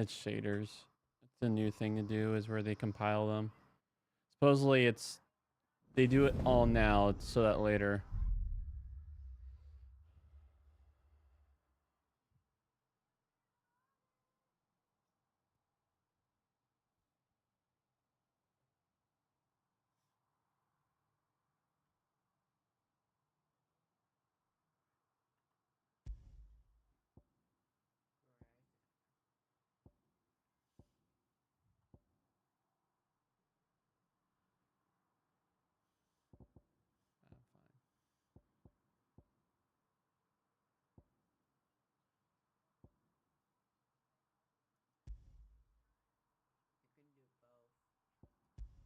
its shaders. It's a new thing to do, is where they compile them. Supposedly it's they do it all now so that later.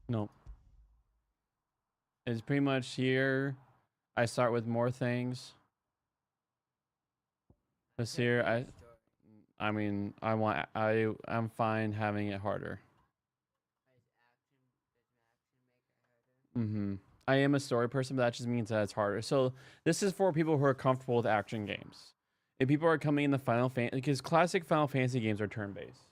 No. It's pretty much here. I start with more things. This here, I mean, I'm fine having it harder. Mm-hmm. I am a story person, but that just means that it's harder. So this is for people who are comfortable with action games. If people are coming in the Final Fantasy, because classic Final Fantasy games are turn-based.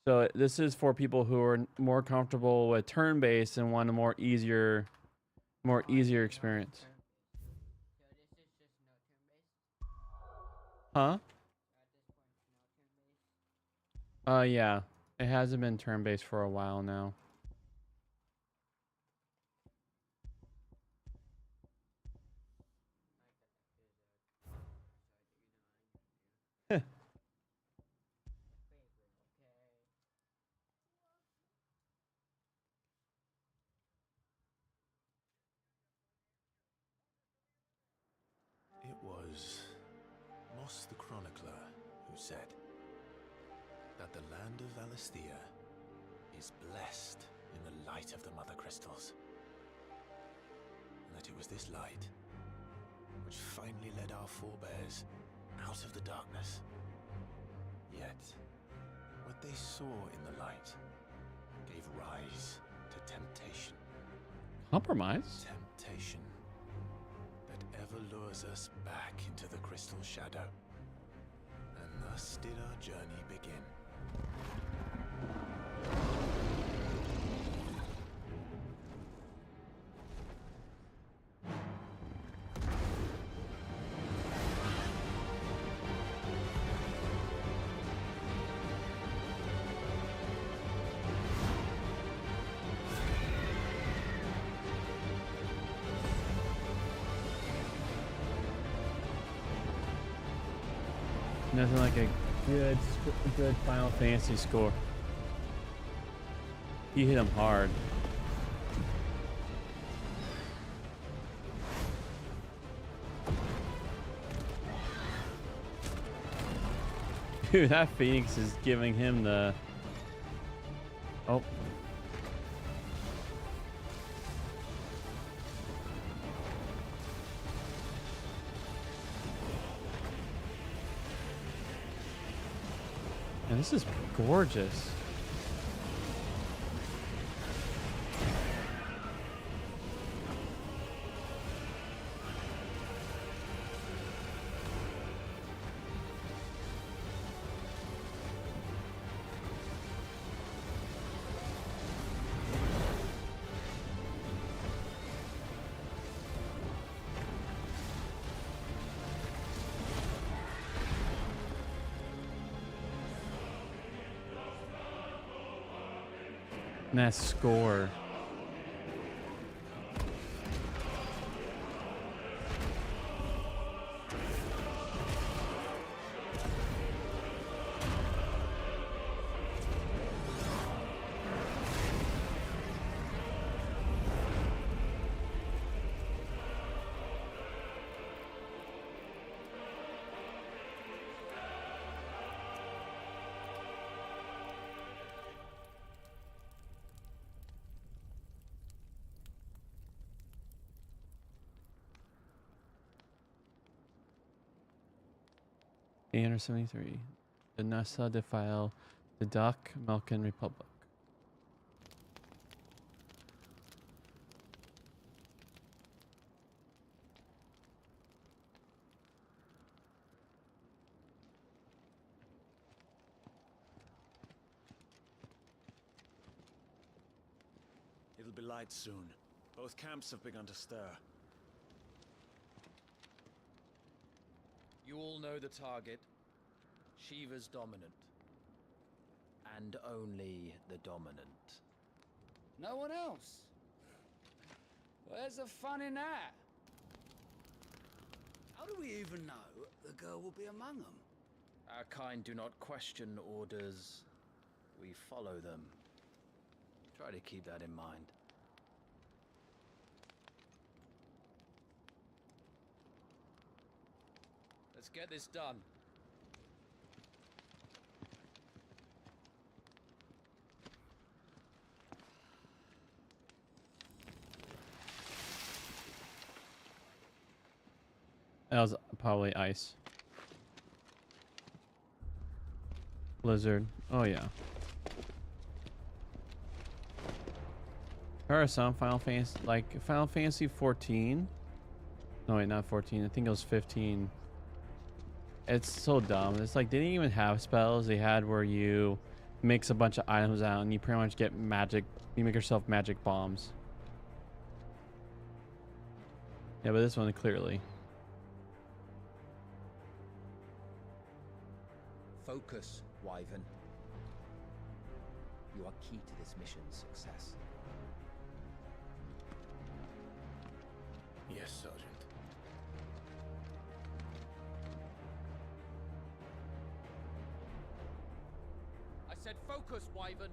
So this is for people who are more comfortable with turn-based and want a more easier experience. Huh? Yeah. It hasn't been turn-based for a while now. It was Moss the Chronicler who said that the land of Valisthea is blessed in the light of the Mother Crystals. And that it was this light which finally led our forebears out of the darkness. Yet, what they saw in the light gave rise to temptation. Compromise? Temptation that ever lures us back into the crystal shadow. And thus did our journey begin. Nothing like a good Final Fantasy score. You hit him hard. Dude, that Phoenix is giving him the... Oh. And this is gorgeous. And that score. $873. The Nasa defile the Doc Malkin Republic. It'll be light soon. Both camps have begun to stir. You all know the target. Shiva's dominant. And only the dominant. No one else? Where's the fun in that? How do we even know the girl will be among them? Our kind do not question orders. We follow them. Try to keep that in mind. Let's get this done. That was probably ice. Blizzard. Oh yeah. There are some Final Fantasy, like Final Fantasy 14. No wait, not 14. I think it was 15. It's so dumb. It's like they didn't even have spells. They had where you mix a bunch of items out and you pretty much get magic. You make yourself magic bombs. Yeah, but this one clearly. Focus, Wyvern. You are key to this mission's success. Yes, Sergeant. I said focus, Wyvern.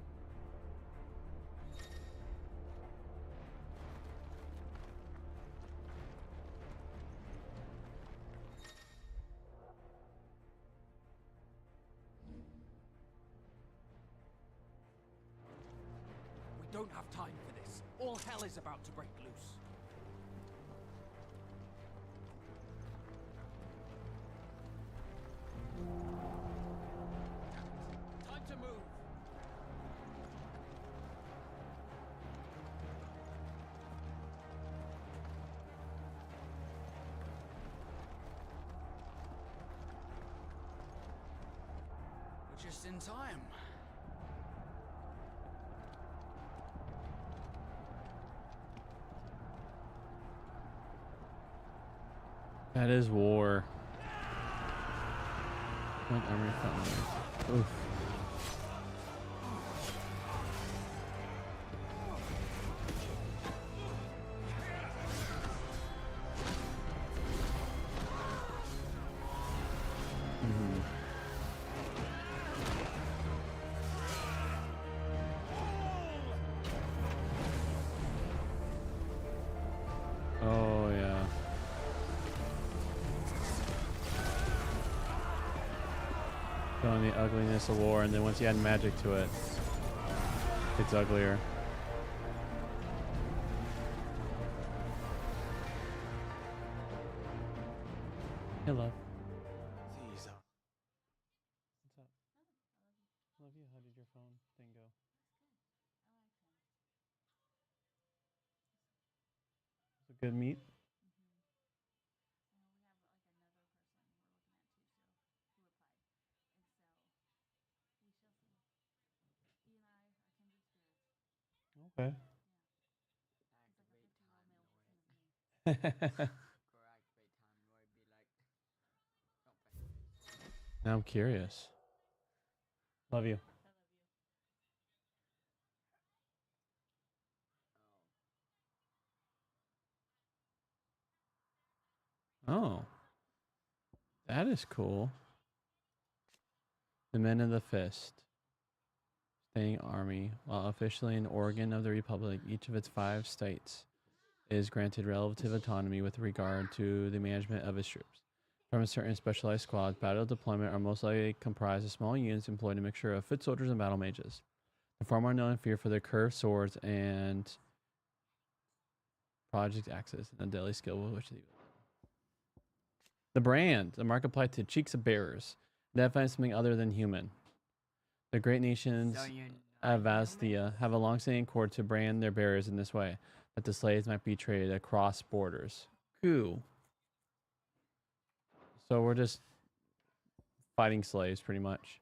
We don't have time for this. All hell is about to break loose. Time to move. We're just in time. That is war. What army found? Oof. Oh yeah. Showing the ugliness of war, and then once you add magic to it, it's uglier. Hey, love. These are What's up? Love you. How did your phone thing go? Was it good meat? Okay. Now I'm curious. Love you. Oh, that is cool. The Men of the Fist. Standing army. While officially an organ of the Republic, each of its 5 states is granted relative autonomy with regard to the management of its troops. From a certain specialized squads, battle deployment are most likely comprised of small units employing a mixture of foot soldiers and battle mages. The former are known and feared for their curved swords and project axes and the deadly skill with which they wield. The brand, the mark applied to cheeks of bearers, identifying something other than human. The great nations of Vastia have a long-standing accord to brand their bearers in this way, that the slaves might be traded across borders. Cool. So we're just fighting slaves, pretty much.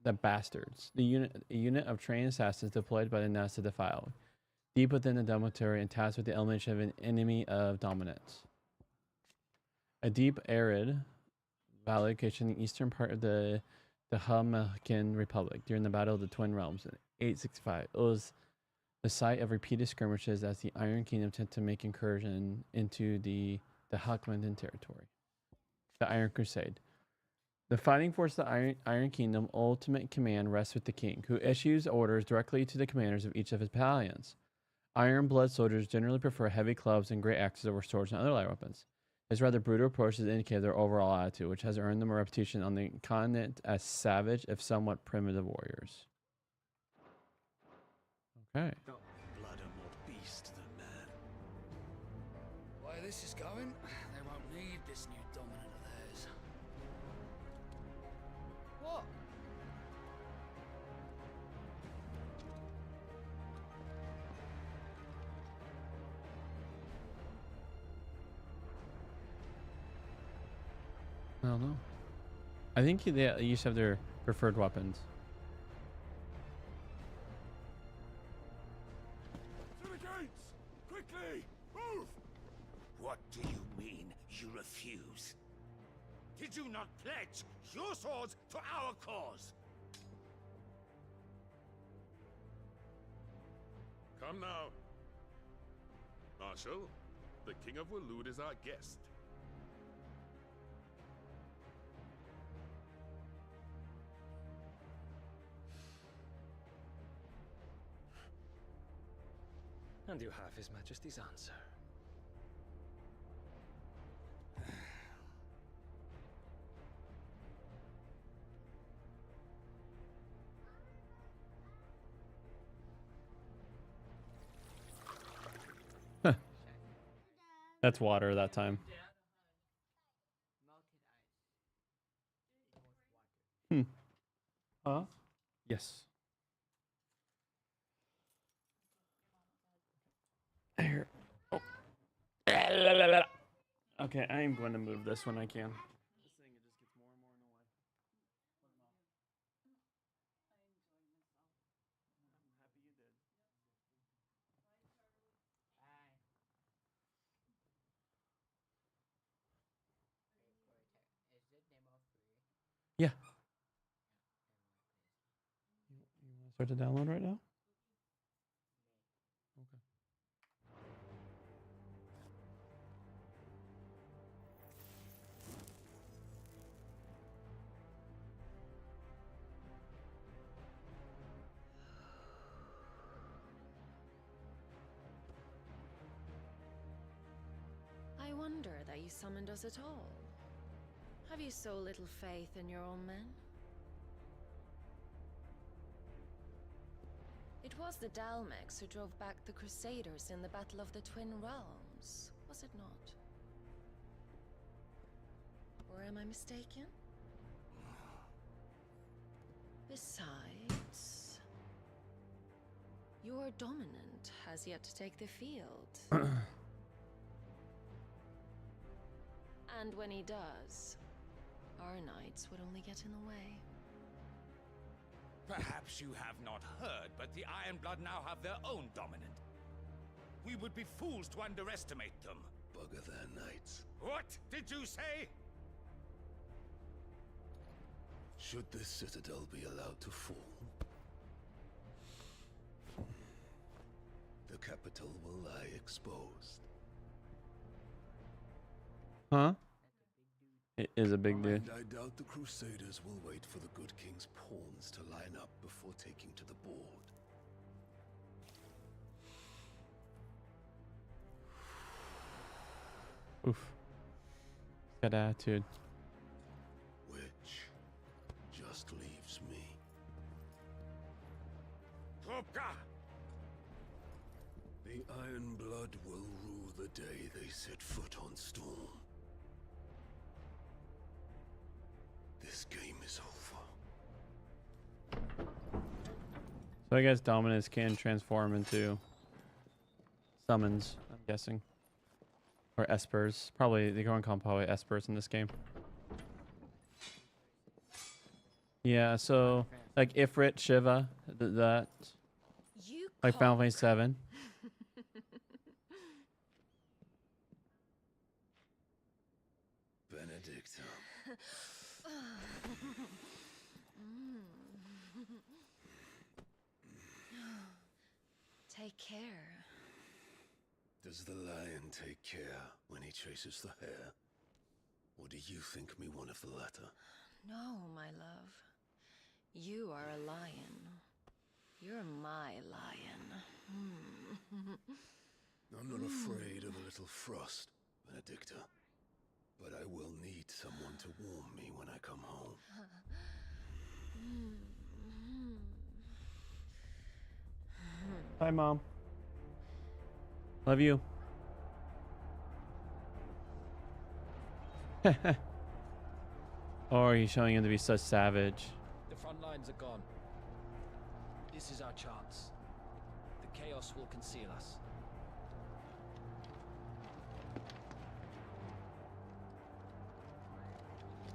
The the Bastards, a unit of trained assassins deployed by the Nasa Defile, deep within the dormitory and tasked with the elimination of an enemy of dominance. A deep, arid valley located in the eastern part of the Hamilcan Republic during the Battle of the Twin Realms in 865. It was the site of repeated skirmishes as the Iron Kingdom attempted to make incursion into the Hakmandan territory. The Iron Crusade. The fighting force of the Iron Kingdom ultimate command rests with the king, who issues orders directly to the commanders of each of his battalions. Iron blood soldiers generally prefer heavy clubs and great axes over swords and other light weapons. This rather brutal approach has indicated their overall attitude, which has earned them a reputation on the continent as savage, if somewhat primitive warriors. Okay. Blood are more beast than man. Way this is going, they won't need this new dominant of theirs. What? I don't know. I think they used to have their preferred weapons. To the gates! Quickly! Move! What do you mean, you refuse? Did you not pledge your swords to our cause? Come now. Marshal, the King of Waloed is our guest. And you have His Majesty's answer. That's water that time. Huh? Yes. Here. Oh. Okay, I am going to move this when I can. This thing, it just gets more and more in the way. I'm happy you did. Yeah. You want to start the download right now? Okay. I wonder that you summoned us at all. Have you so little faith in your own men? It was the Dalmex who drove back the Crusaders in the Battle of the Twin Realms, was it not? Or am I mistaken? Besides, your dominant has yet to take the field. And when he does, our knights would only get in the way. Perhaps you have not heard, but the Ironblood now have their own dominant. We would be fools to underestimate them. Bugger their knights. What did you say? Should this citadel be allowed to fall, the capital will lie exposed. Huh? It is a big dude. And I doubt the Crusaders will wait for the good king's pawns to line up before taking to the board. Oof. Got attitude. Which just leaves me. Trupka! The Ironblood will rue the day they set foot on Storm. This game is over. So I guess dominants can transform into summons, I'm guessing. Or espers. Probably, they're going to call them probably espers in this game. Yeah, so Like Ifrit, Shiva, that. You Like Final cock. Fantasy 7. Benedicta. Take care. Does the lion take care when he chases the hare? Or do you think me one of the latter? No, my love. You are a lion. You're my lion. I'm not afraid of a little frost, Benedicta. But I will need someone to warm me when I come home. Hi, Mom. Love you. Or he's showing him to be such savage. The front lines are gone. This is our chance. The chaos will conceal us.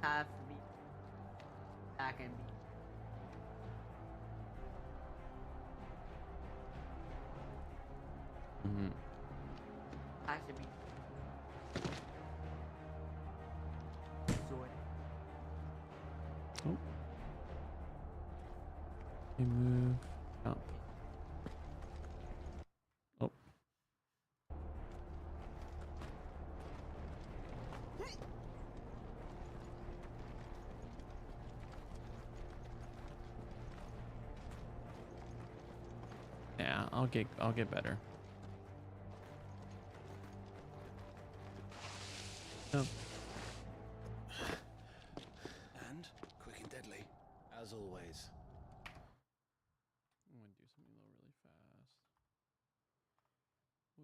Have me back and me. Mhm. Has to be. Sword. Oh. You move up. Oh. Yeah, I'll get better. Oh. And quick and deadly. As always. I'm gonna do something though really fast.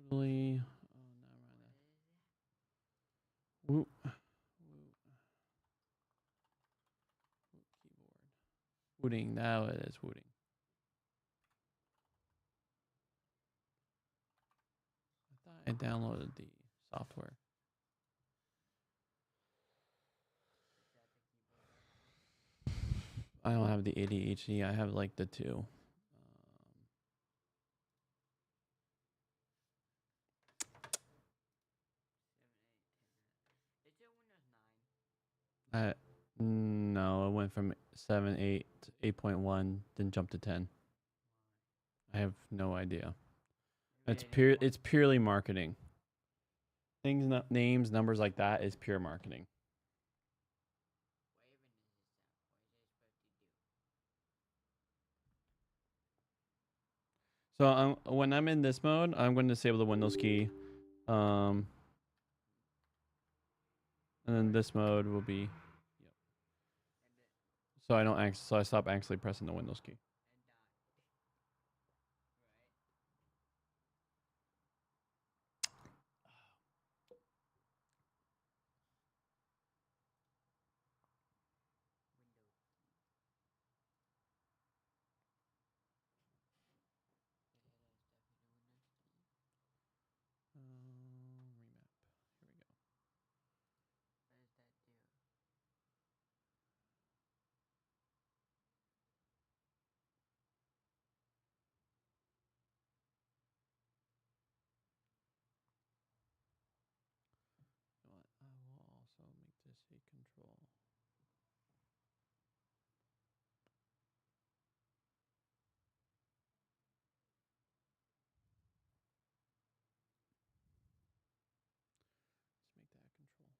Totally. Oh, never mind that. Whoop. Whoop. Whoop keyboard. Wooting. Now it is wooting. I thought I downloaded the software. I don't have the ADHD. I have like the 2. No, it went from 7, 8, 8.1, then jumped to 10. I have no idea. It's purely marketing. Things, names, numbers like that is pure marketing. So when I'm in this mode, I'm going to disable the Windows key. And then this mode will be, yep. So I stop actually pressing the Windows key. Remap. Here we go. You know what? I will also make this a control. Let's make that a control.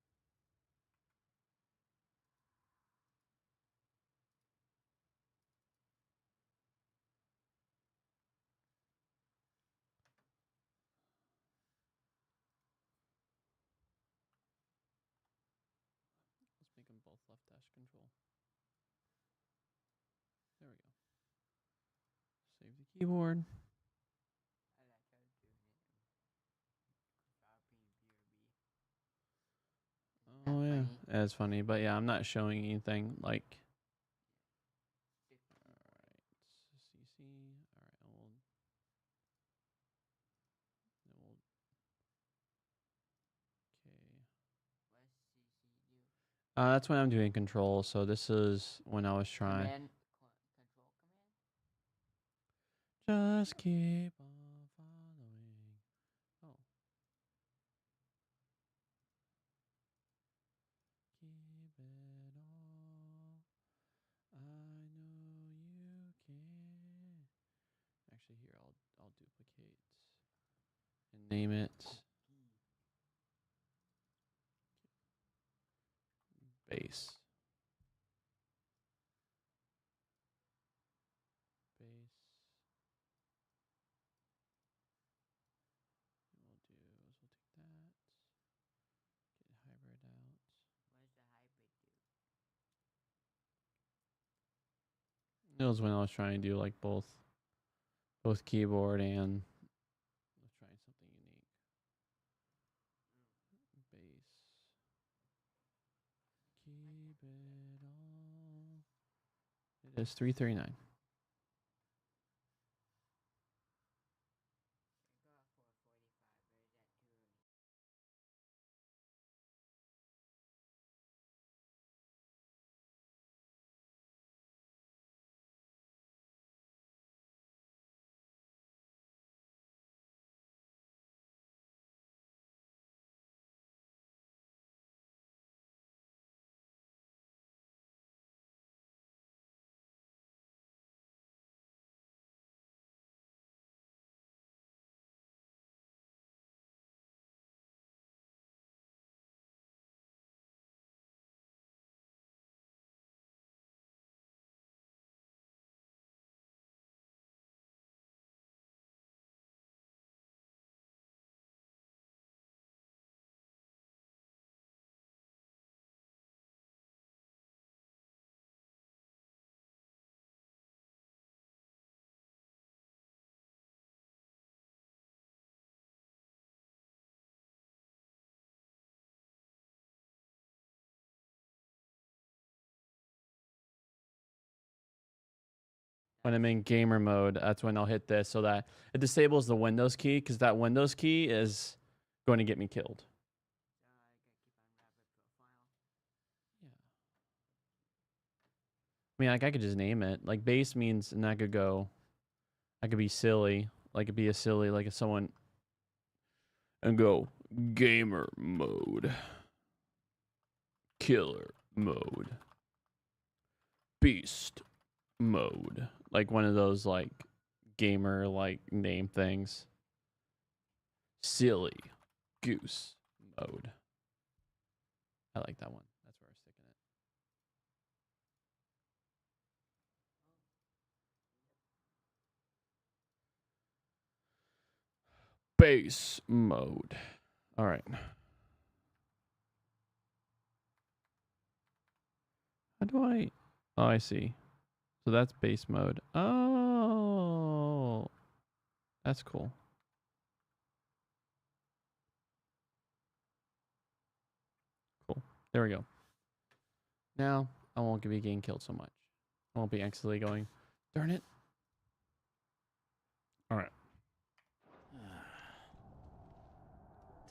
Let's make them both left dash control. There we go. Save the keyboard. Oh yeah, that's funny. But yeah, I'm not showing anything like. All right, CC. All right, okay. That's when I'm doing control. So this is when I was trying. Just keep on following. Oh. Keep it all. I know you can. Actually, here I'll duplicate and name it base. Base. What we'll do is we'll take that, get hybrid out. What does the hybrid do? That was when I was trying to do like both keyboard and let's try something unique. Base. Keep it all. It is 339. When I'm in gamer mode, that's when I'll hit this so that it disables the Windows key because that Windows key is going to get me killed. Yeah. I mean, like I could just name it. Like base means, and I could go. I could be silly. Like it'd be a silly, like if someone and go gamer mode, killer mode, beast mode, like one of those like gamer like name things. Silly goose mode. I like that one. That's where we're sticking it. Base mode. All right. How do I? Oh, I see. So that's base mode. Oh, that's cool. Cool. There we go. Now I won't be getting killed so much. I won't be accidentally going, darn it. All right.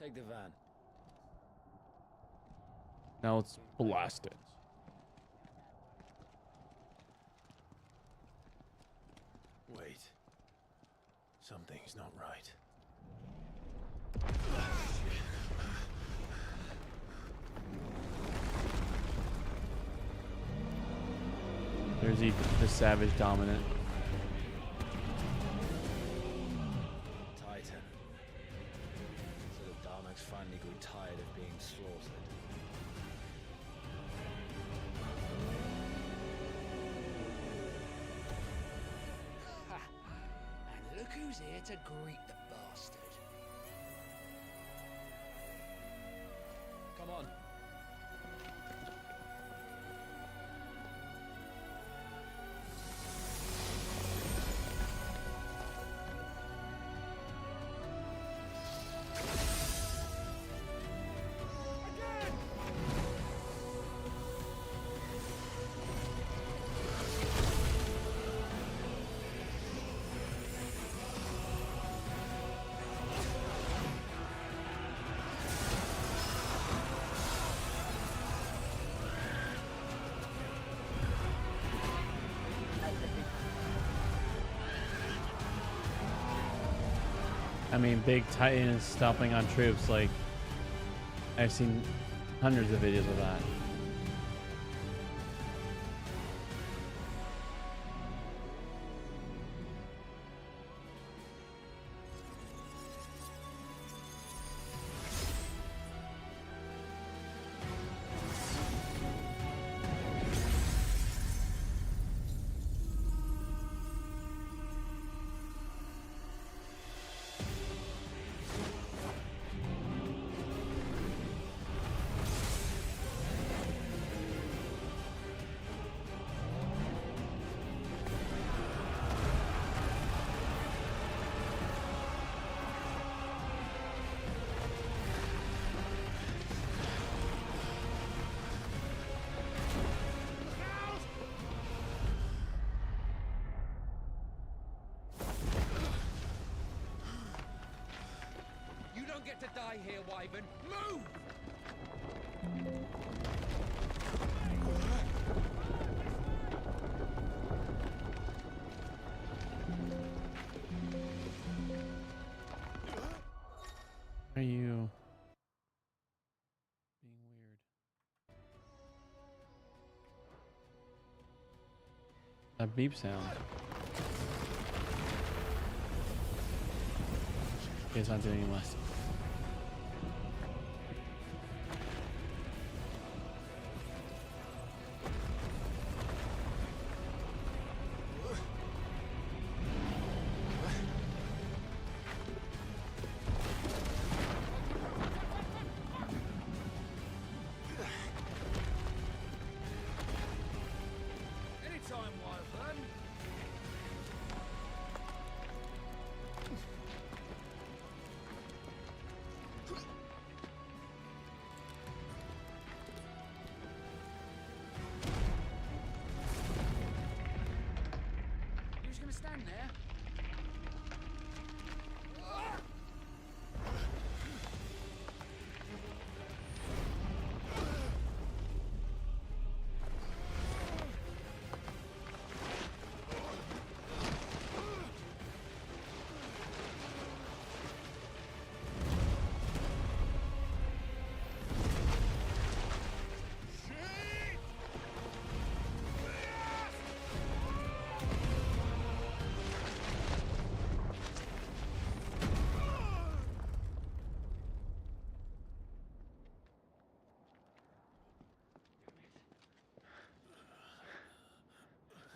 Take the van. Now let's blast it. Wait. Something's not right. There's the savage dominant. Titan. So the Daleks finally grew tired of being slaughtered. And look who's here to greet the bastard. Come on. I mean, big titans stomping on troops. Like, I've seen hundreds of videos of that. To die here, Wyvern. Move! Are you being weird? That beep sound. It's not doing less. Anytime, Wyvern. You just gonna stand there?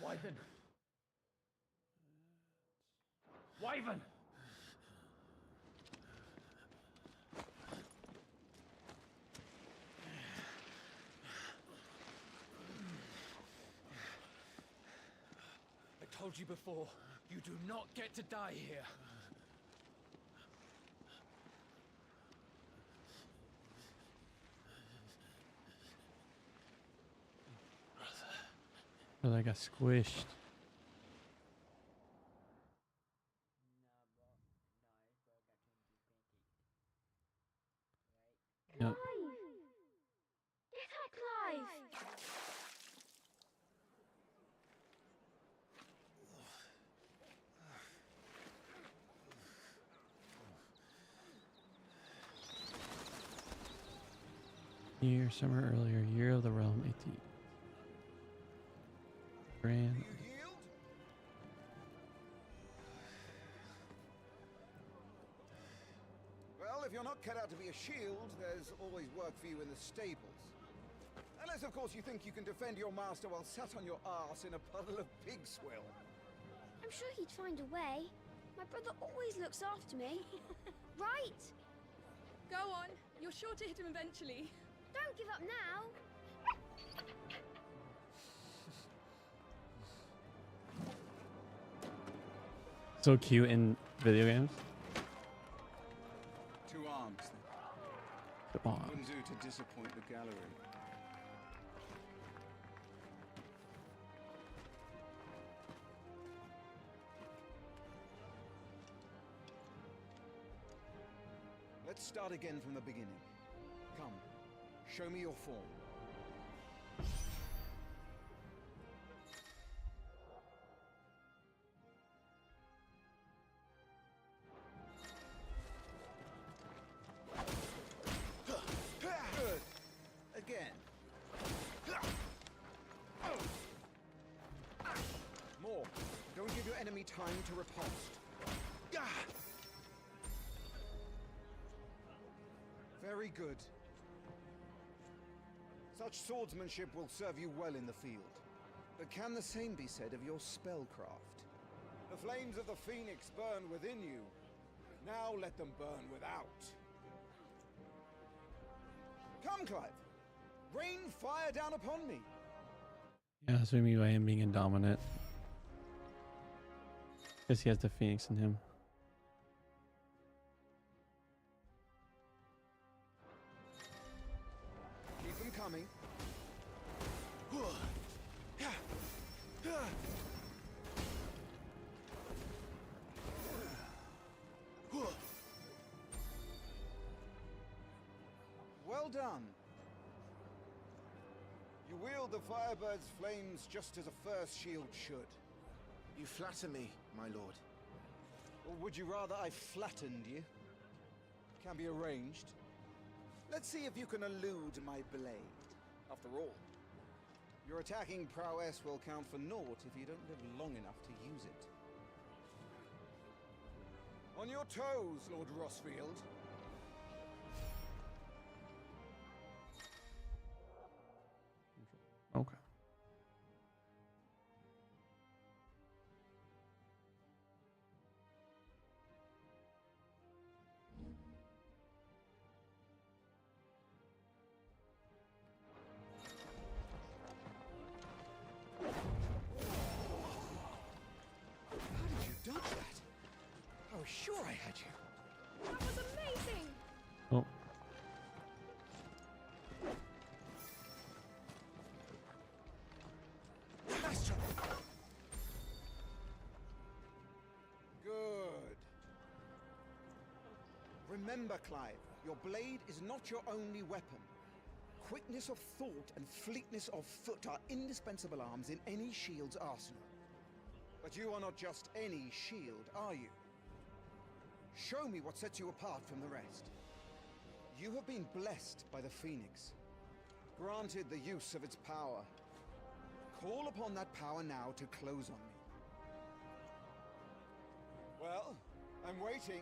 Wyvern! Wyvern! I told you before, you do not get to die here. I got squished. Yep. Clive! Get up, Clive! Year, summer earlier, year of the realm, 18. Grand. Well, if you're not cut out to be a shield, there's always work for you in the stables. Unless, of course, you think you can defend your master while sat on your arse in a puddle of pig swill. I'm sure he'd find a way. My brother always looks after me. Right? Go on. You're sure to hit him eventually. Don't give up now. So cute in video games. 2 arms. Come on. Wouldn't do to disappoint the gallery. Let's start again from the beginning. Come, show me your form. time to riposte. Gah! Very good. Such swordsmanship will serve you well in the field. But can the same be said of your spellcraft? The flames of the Phoenix burn within you. Now let them burn without. Come, Clive. Rain fire down upon me. Yeah, that's what I mean by him being indominant. Because he has the Phoenix in him. Keep them coming. Well done. You wield the Firebird's flames just as a first shield should. You flatter me, my lord. Or would you rather I flattened you? Can be arranged. Let's see if you can elude my blade. After all, your attacking prowess will count for naught if you don't live long enough to use it. On your toes, Lord Rossfield. Okay. How did you dodge that? I was sure I had you. That was amazing! Oh. Good. Remember, Clive, your blade is not your only weapon. Quickness of thought and fleetness of foot are indispensable arms in any shield's arsenal. But you are not just any shield, are you? Show me what sets you apart from the rest. You have been blessed by the Phoenix, granted the use of its power. Call upon that power now to close on me. Well, I'm waiting.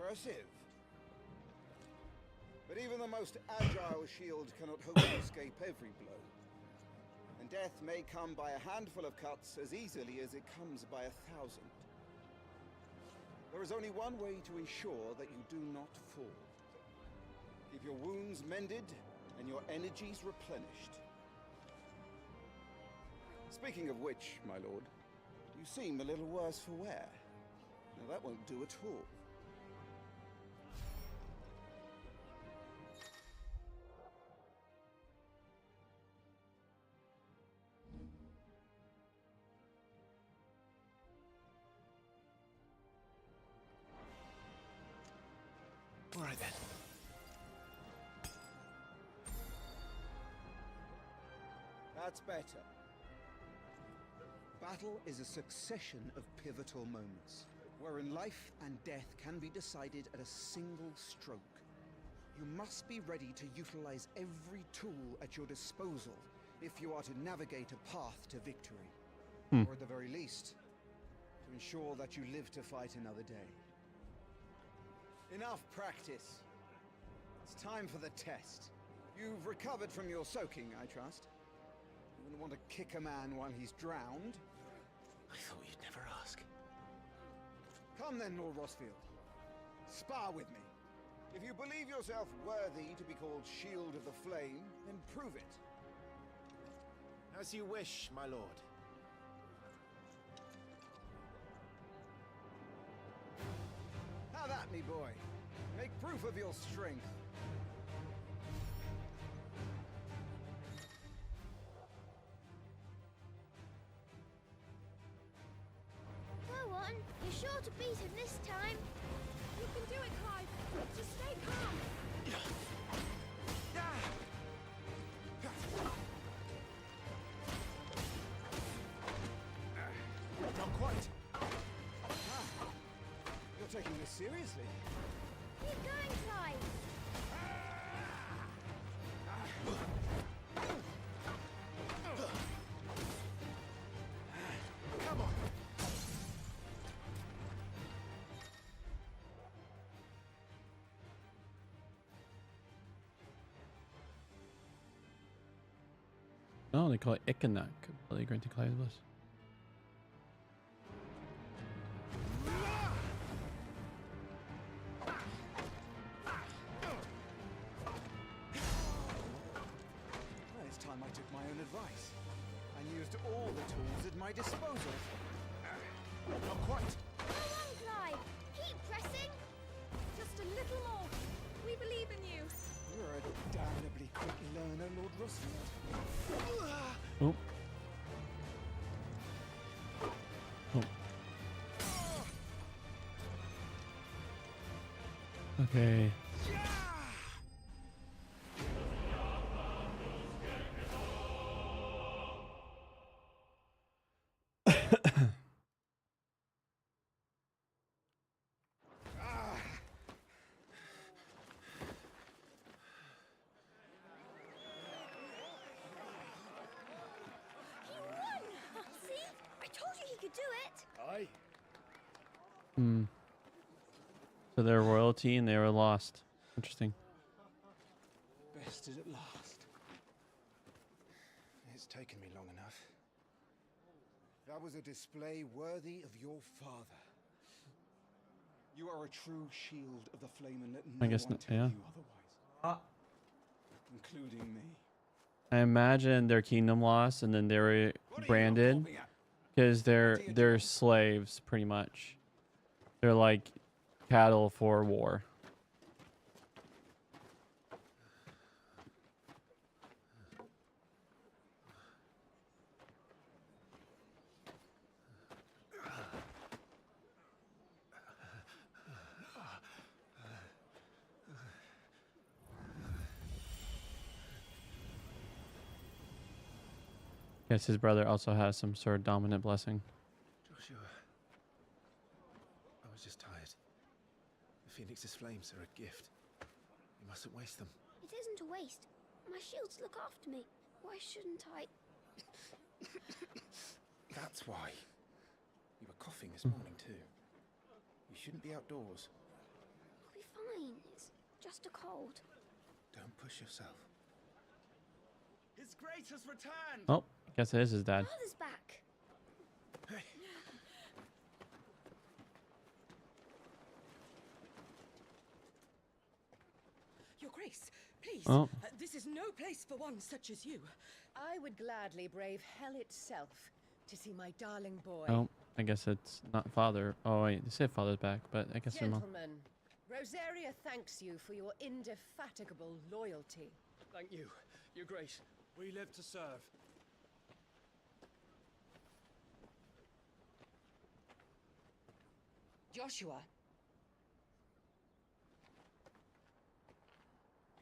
Impressive. But even the most agile shield cannot hope to escape every blow. And death may come by a handful of cuts as easily as it comes by 1,000. There is only one way to ensure that you do not fall. Keep your wounds mended and your energies replenished. Speaking of which, my lord, you seem a little worse for wear. Now that won't do at all. All right then. That's better. Battle is a succession of pivotal moments, wherein life and death can be decided at a single stroke. You must be ready to utilize every tool at your disposal if you are to navigate a path to victory. Or at the very least, to ensure that you live to fight another day. Enough practice. It's time for the test. You've recovered from your soaking, I trust. You wouldn't want to kick a man while he's drowned. I thought you'd never ask. Come then, Lord Rossfield. Spar with me. If you believe yourself worthy to be called Shield of the Flame, then prove it. As you wish, my lord. Have at me, boy. Make proof of your strength. Go on. on. You're sure to beat him this time. You can do it, Clive. Just stay calm. Not quite. You're taking this seriously. Keep going, Clive. Come on. Oh, they call it Ikanak. Ability granted Clive's bliss. Well, it's time I took my own advice and used all the tools at my disposal. Not quite. Go on, Clive. Keep pressing. Just a little more. We believe in you. You're a damnably quick learner, Lord Rosfield. Oh. Oh. Okay. See? I told you he could do it. Aye. Hmm. So they're royalty and they were lost. Interesting. Bested at last. It's taken me long enough. That was a display worthy of your father. You are a true shield of the flame, and let no I guess one not, tell yeah. you otherwise. Including me. I imagine their kingdom lost and then they were branded because they're slaves pretty much. They're like cattle for war. Guess his brother also has some sort of dominant blessing. Joshua. I was just tired. The Phoenix's flames are a gift. You mustn't waste them. It isn't a waste. My shields look after me. Why shouldn't I? That's why. You were coughing this morning too. You shouldn't be outdoors. I'll be fine. It's just a cold. Don't push yourself. His Grace has returned. Oh, I guess it is his dad. Father's back. Hey. Your Grace, please. Oh. This is no place for one such as you. I would gladly brave hell itself to see my darling boy. Oh, I guess it's not father. Oh wait, they said father's back, but I guess they're not. Gentlemen, Rosaria thanks you for your indefatigable loyalty. Thank you, Your Grace. We live to serve. Joshua.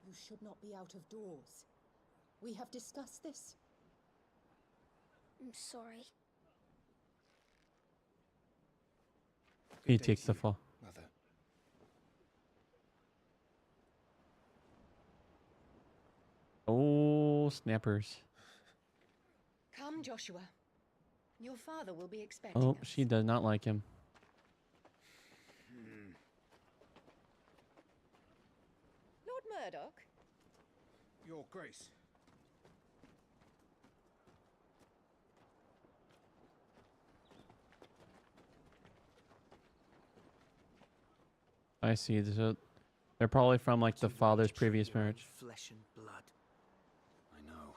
You should not be out of doors. We have discussed this. I'm sorry. He takes the fall. Mother. Oh, snappers. Come, Joshua. Your father will be expecting Oh, us. she does not like him. Lord Murdoch? Your Grace. I see. So they're probably from like the father's previous marriage. Flesh and blood. I know.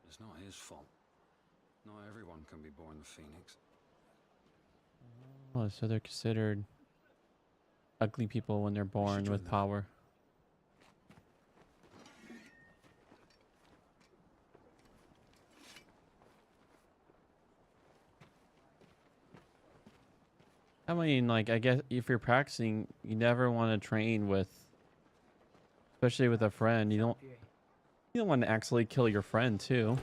It's not his fault. Not everyone can be born the Phoenix. Oh, so they're considered ugly people when they're born with power. I mean, like, I guess if you're practicing, you never want to train with, especially with a friend. You don't want to actually kill your friend too.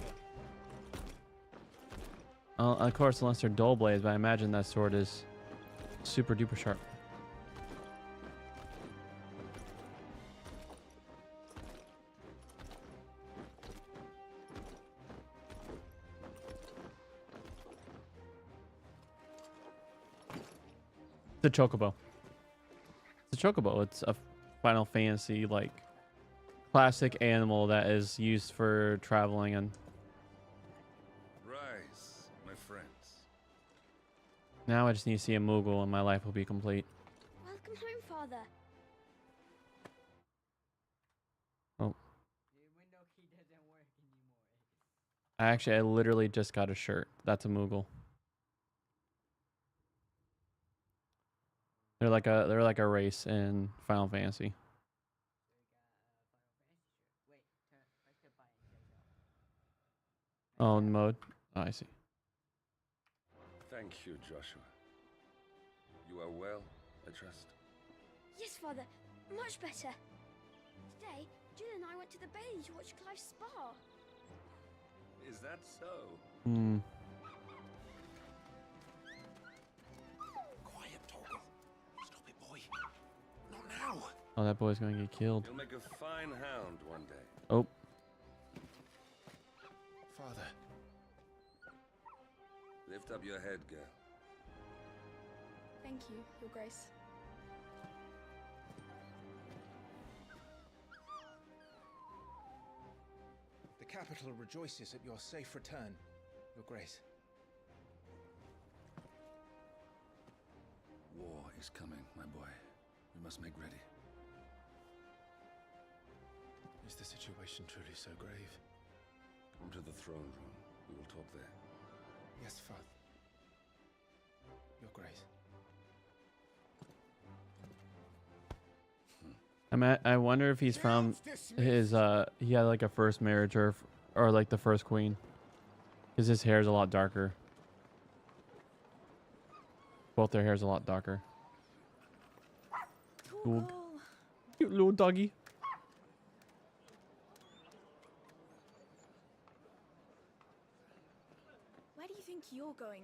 Of course, unless they're dull blades, but I imagine that sword is super duper sharp. The chocobo. It's a chocobo. It's a Final Fantasy like classic animal that is used for traveling and. Rise, my friends. Now I just need to see a Moogle and my life will be complete. Welcome home, Father. Oh. I literally just got a shirt. That's a Moogle. They're like a race in Final Fantasy. Oh, in mode. Oh, I see. Thank you, Joshua. You are well, I trust. Yes, Father. Much better. Today, Jill and I went to the bailey to watch Clive spar. Is that so? Hmm. Quiet, Torgal. Stop it, boy. Not now. Oh, that boy's gonna get killed. You'll make a fine hound one day. Oh. Father. Lift up your head, girl. Thank you, Your Grace. The capital rejoices at your safe return, Your Grace. War is coming, my boy. We must make ready. Is the situation truly so grave? Come to the throne room. We will talk there. Yes, Father. Your Grace. I wonder if he's from his he had like a first marriage or like the first queen, because his hair is a lot darker. Both their hair's a lot darker. Ooh. Cute little doggy. Where do you think you're going?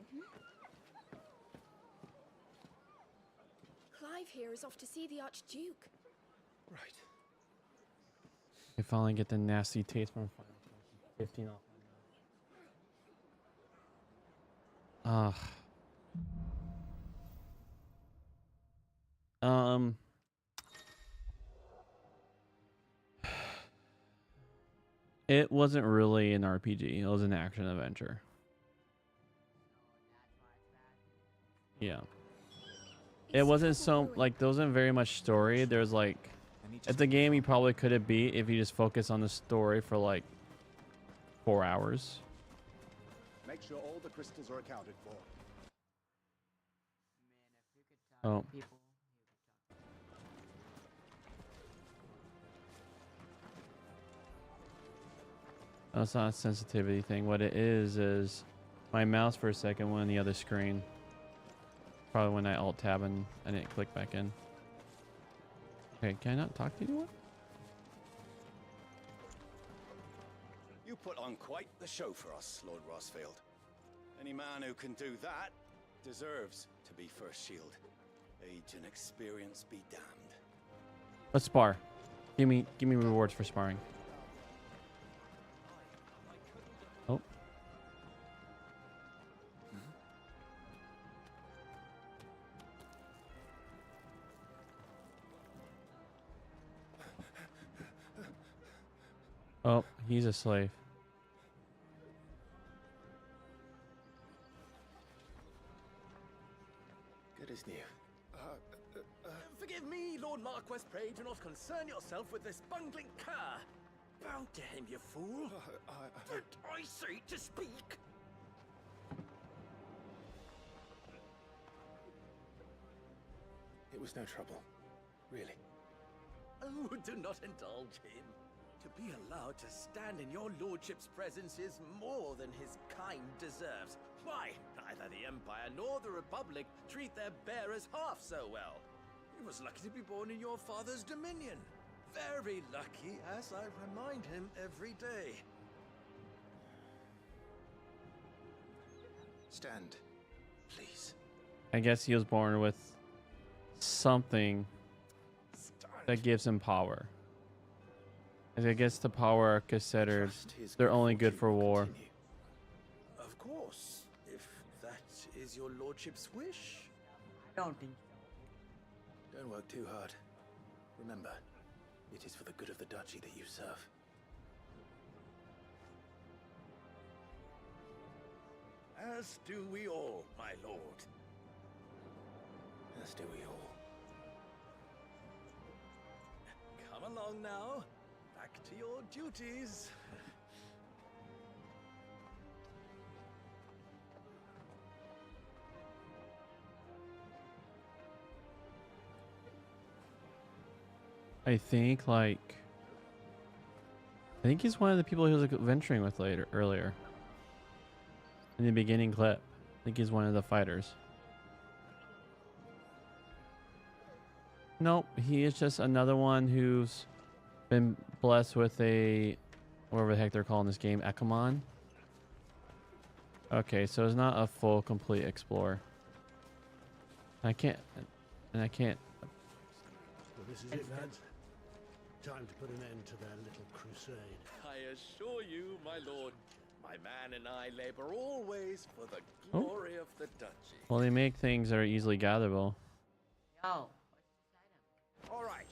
Clive here is off to see the Archduke. Right. I finally get the nasty taste from Final Fantasy 15 off. It wasn't really an RPG. It was an action adventure. Yeah. It wasn't so like there wasn't very much story. There's like at the game you probably could have beat if you just focus on the story for like 4 hours. Make sure all the crystals are accounted for. Oh. That's not a sensitivity thing. What it is my mouse for a second went on the other screen. Probably when I alt tab and I didn't click back in. Okay, can I not talk to anyone? You put on quite the show for us, Lord Rosfield. Any man who can do that deserves to be First Shield. Age and experience be damned. Let's spar. Give me rewards for sparring. Oh. Oh, he's a slave. Good as new. Forgive me, Lord Marquess. Pray do not concern yourself with this bungling cur. Bow to him, you fool. Did I say to speak? It was no trouble. Really. Oh, do not indulge him. To be allowed to stand in your lordship's presence is more than his kind deserves. Why, Neither the Empire nor the Republic treat their bearers half so well. He was lucky to be born in your father's dominion. Very lucky, as I remind him every day. Stand, please. I guess he was born with something that gives him power. I guess the power are considered they're only good for war. Of course, if that is your lordship's wish. I don't think Don't work too hard. Remember, it is for the good of the duchy that you serve. As do we all, my lord. As do we all. Come along now. Back to your duties. I think he's one of the people he was like, venturing with earlier. In the beginning clip. I think he's one of the fighters. Nope, he is just another one who's been blessed with a, whatever the heck they're calling this game, Ekamon. Okay, so it's not a full, complete explorer. I can't. Well, this is it, lads. Time to put an end to their little crusade. I assure you, my lord, my man and I labor always for the glory of the duchy. Well, they make things that are easily gatherable. Yo. All right.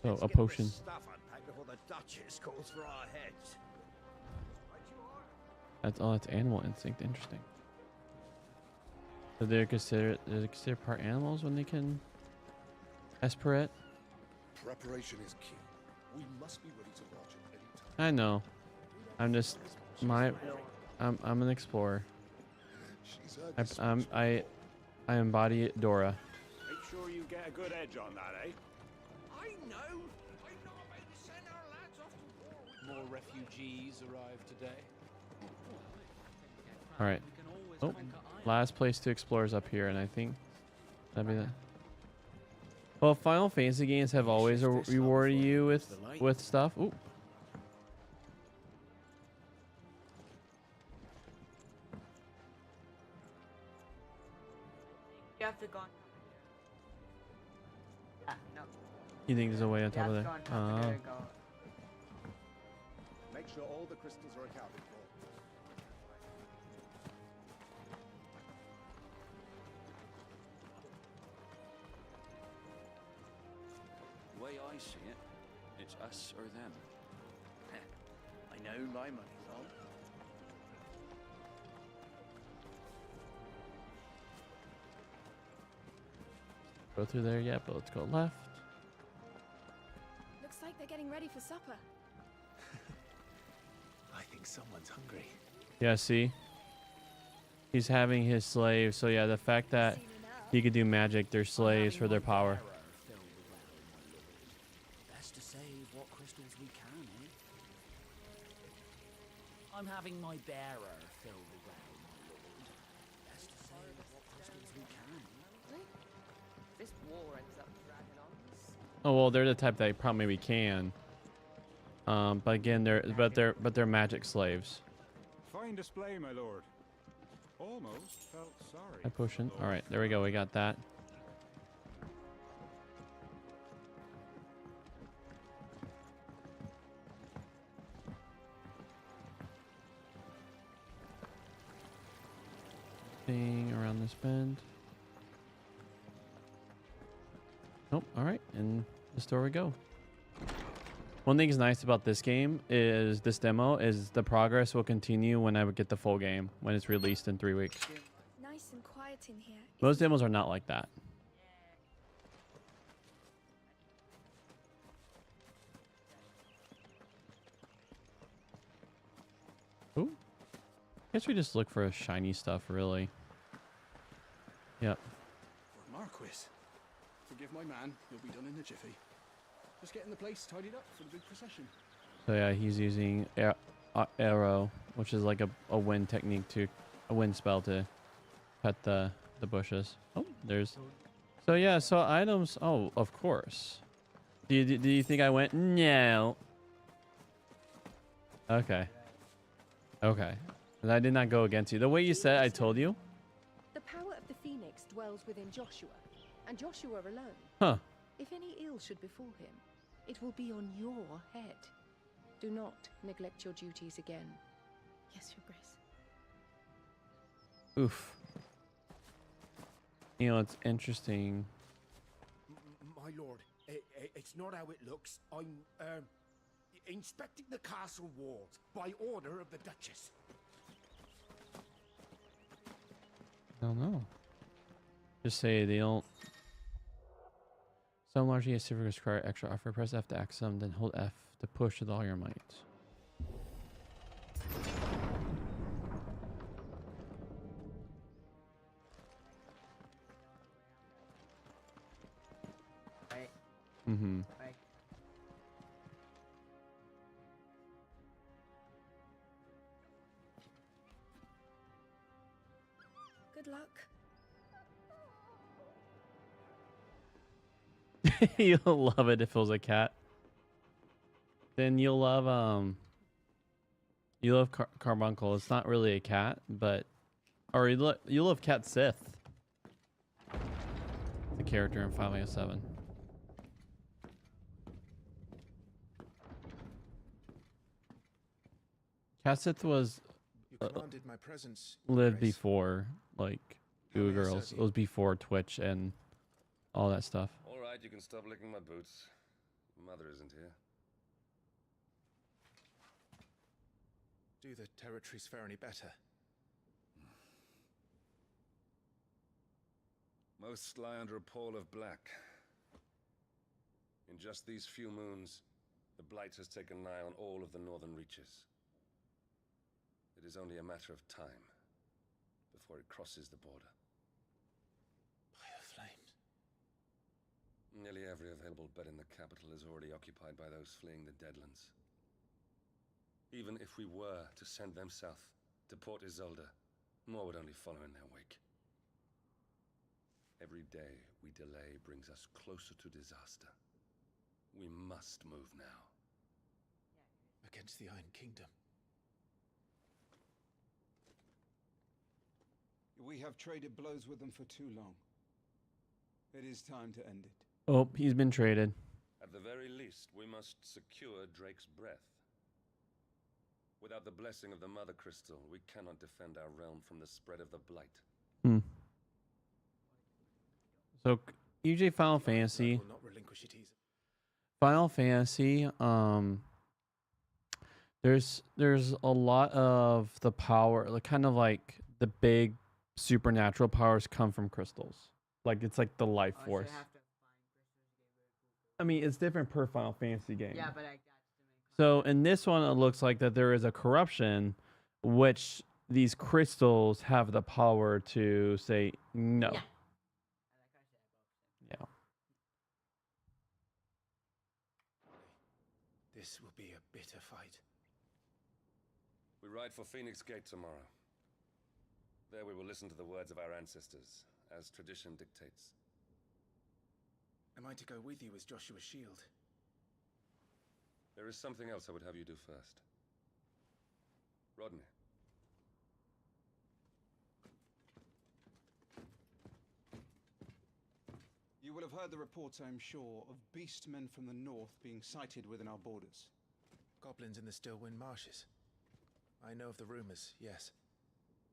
So, a potion. Stuff unpacked before the Duchess calls for our heads. That's animal instinct. Interesting. So they're considered part animals when they can aspirate. Preparation is key. We must be ready to march at any time. I know. I'm just I'm an explorer. I embody Dora. Make sure you get a good edge on that, eh? I know. I'm not about to send our lads off to war. More refugees arrived today. All right. Oh, last place to explore is up here, and I think that'd be that. Well, Final Fantasy games have always rewarded you with stuff. Ooh. you have to go. No. You think there's a way on top of there? Oh. There you go. Make sure all the crystals are accounted for. The way I see it, it's us or them. I know my money's on. Go through there, yeah, but let's go left. Looks like they're getting ready for supper. I think someone's hungry. Yeah, see? He's having his slaves, so yeah, the fact that he could do magic, they're slaves for their power. Best to save what crystals we can, eh? I'm having my bearer fill the well, my lord. Best to save what crystals we can. This war ends up dragging on. Oh well, they're the type that probably can. But again, they're magic slaves. Fine display, my lord. Almost felt sorry. I potion. All right, there we go. We got that. Thing around this bend. Nope. All right, and the store we go. One thing is nice about this game is this demo is the progress will continue when I would get the full game when it's released in 3 weeks. Nice and quiet in here. Most demos are not like that. Ooh. Guess we just look for shiny stuff, really. Yep. Marquis, forgive my man. You'll be done in a jiffy. Just getting the place tidied up for the big procession. So yeah, he's using arrow, which is like a wind technique to a wind spell to Pet the bushes. Oh, there's. So yeah, so items. Oh, of course. Do you think I went? No. Okay. Okay. And I did not go against you. The way you said, I told you. The power of the Phoenix dwells within Joshua, and Joshua alone. Huh. If any ill should befall him, it will be on your head. Do not neglect your duties again. Yes, Your Grace. Oof. You know, it's interesting. My lord, it's not how it looks. I'm inspecting the castle walls by order of the Duchess. I don't know. Just say they don't. Some largely a super require extra offer. Press F to act some, then hold F to push with all your might. Right. Mm-hmm. Right. Good luck. You'll love it if it was a cat. Then you'll love Carbuncle. It's not really a cat, but or you love Cat Sith. The character in 507. Cat Sith was You commanded my presence, lived Grace. before like How may I Girls. serve It was before Twitch and all that stuff. All right, you can stop licking my boots. Mother isn't here. Do the territories fare any better? Most lie under a pall of black. In just these few moons, the Blight has taken nigh on all of the northern reaches. It is only a matter of time before it crosses the border. By the flames. Nearly every available bed in the capital is already occupied by those fleeing the Deadlands. Even if we were to send them south to Port Isolde, more would only follow in their wake. Every day we delay brings us closer to disaster. We must move now. Against the Iron Kingdom. We have traded blows with them for too long. It is time to end it. Oh, he's been traded. At the very least, we must secure Drake's breath. Without the blessing of the Mother Crystal, we cannot defend our realm from the spread of the Blight. Hmm. So UJ Final Fantasy. Will not relinquish it easily. Final Fantasy. There's a lot of the power, like kind of like the big supernatural powers come from crystals. Like it's like the life force. I mean, it's different per Final Fantasy game. Yeah, but So in this one, it looks like that there is a corruption, which these crystals have the power to say no. Yeah. Yeah. This will be a bitter fight. We ride for Phoenix Gate tomorrow. There we will listen to the words of our ancestors, as tradition dictates. Am I to go with you as Joshua's shield? There is something else I would have you do first. Rodney. You will have heard the reports, I'm sure, of beastmen from the north being sighted within our borders. Goblins in the Stillwind Marshes. I know of the rumors, yes.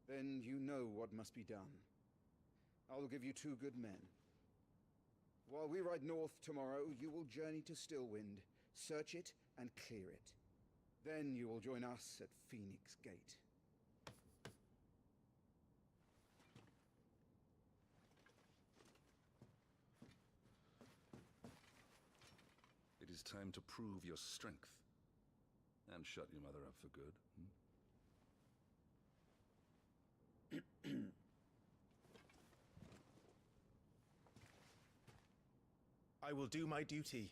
Then you know what must be done. I will give you 2 good men. While we ride north tomorrow, you will journey to Stillwind, search it, and clear it. Then you will join us at Phoenix Gate. It is time to prove your strength. And shut your mother up for good. I will do my duty,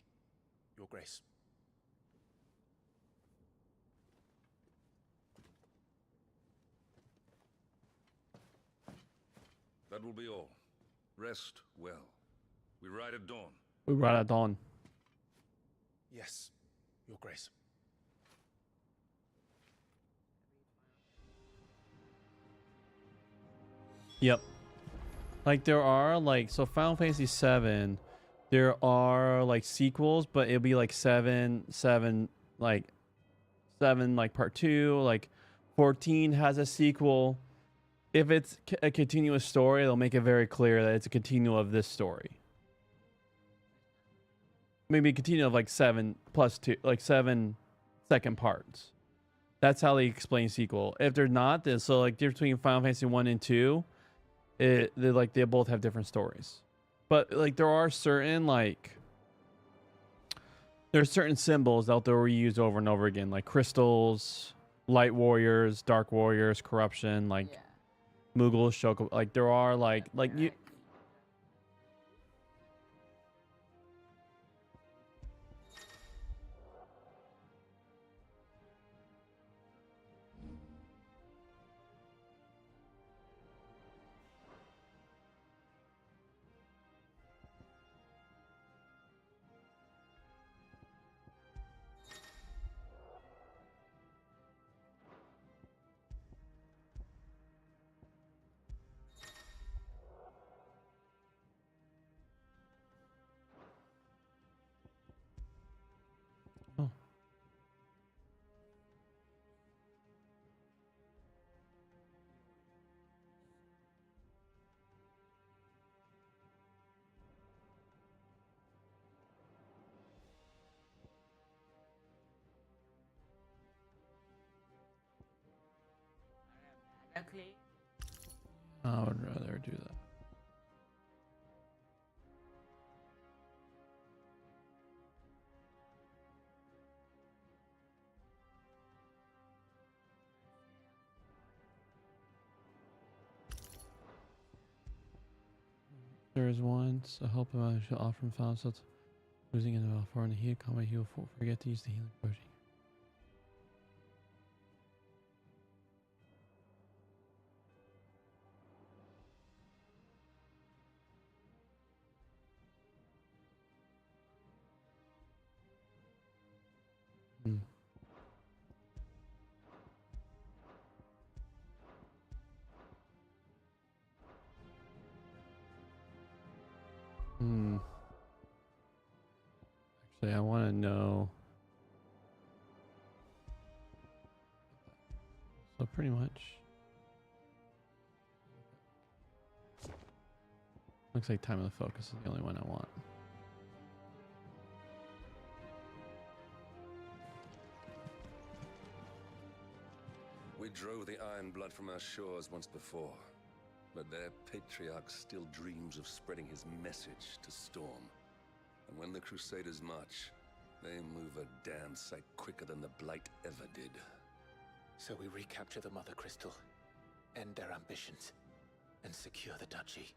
Your Grace. That will be all. Rest well. We ride at dawn. We ride at dawn. Yes, Your Grace. Yep. Like there are like so Final Fantasy 7, there are like sequels, but it'll be like 7 like part 2, like 14 has a sequel. If it's a continuous story, they'll make it very clear that it's a continual of this story. Maybe a continual of like 7 plus 2, like 7 second parts. That's how they explain sequel. If they're not, then so like difference between Final Fantasy 1 and 2, they both have different stories. But like there are certain there's certain symbols that they'll reuse over and over again, like crystals, light warriors, dark warriors, corruption, like Moogles, Shoko, like there are like you. Okay. I would rather do that. There is once a help I should offer him found such losing in about 4 in the heat combat, he will forget to use the healing potion. Actually, I want to know. So pretty much. Looks like time of the focus is the only one I want. We drove the Iron Blood from our shores once before, but their patriarch still dreams of spreading his message to Storm. And when the Crusaders march, they move a damn sight quicker than the Blight ever did. So we recapture the Mother Crystal, end their ambitions, and secure the duchy.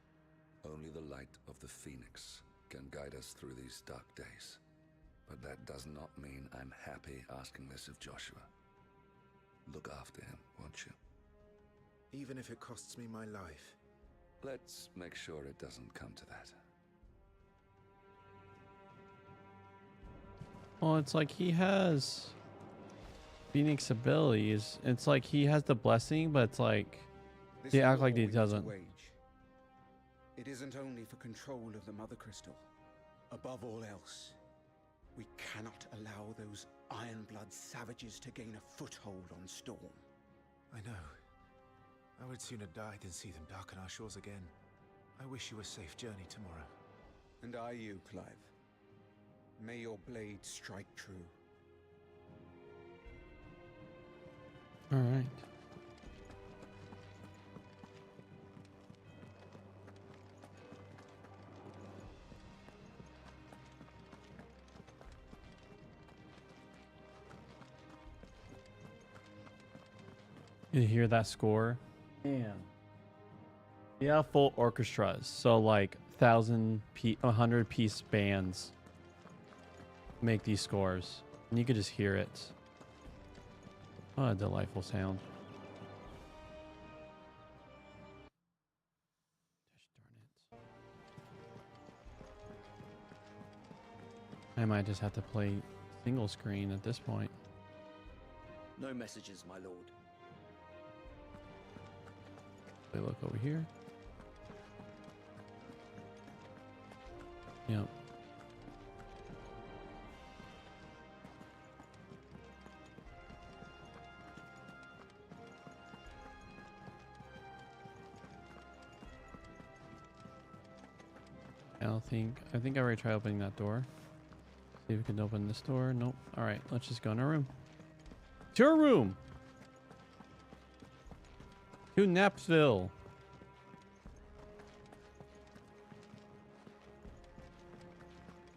Only the light of the Phoenix can guide us through these dark days. But that does not mean I'm happy asking this of Joshua. Look after him, won't you? Even if it costs me my life. Let's make sure it doesn't come to that. Well, it's like he has Phoenix abilities. It's like he has the blessing, but it's like they act like he doesn't. It isn't only for control of the Mother Crystal. Above all else, we cannot allow those Ironblood savages to gain a foothold on Storm. I know. I would sooner die than see them darken our shores again. I wish you a safe journey tomorrow. And I you, Clive. May your blade strike true. All right. You hear that score? Damn. Yeah, full orchestras. So like 100 piece bands make these scores. And you could just hear it. What a delightful sound. I might just have to play single screen at this point. No messages, my lord. They look over here. Yep. I think I already tried opening that door. See if we can open this door. Nope. All right, let's just go in our room. To our room. To Knapsville.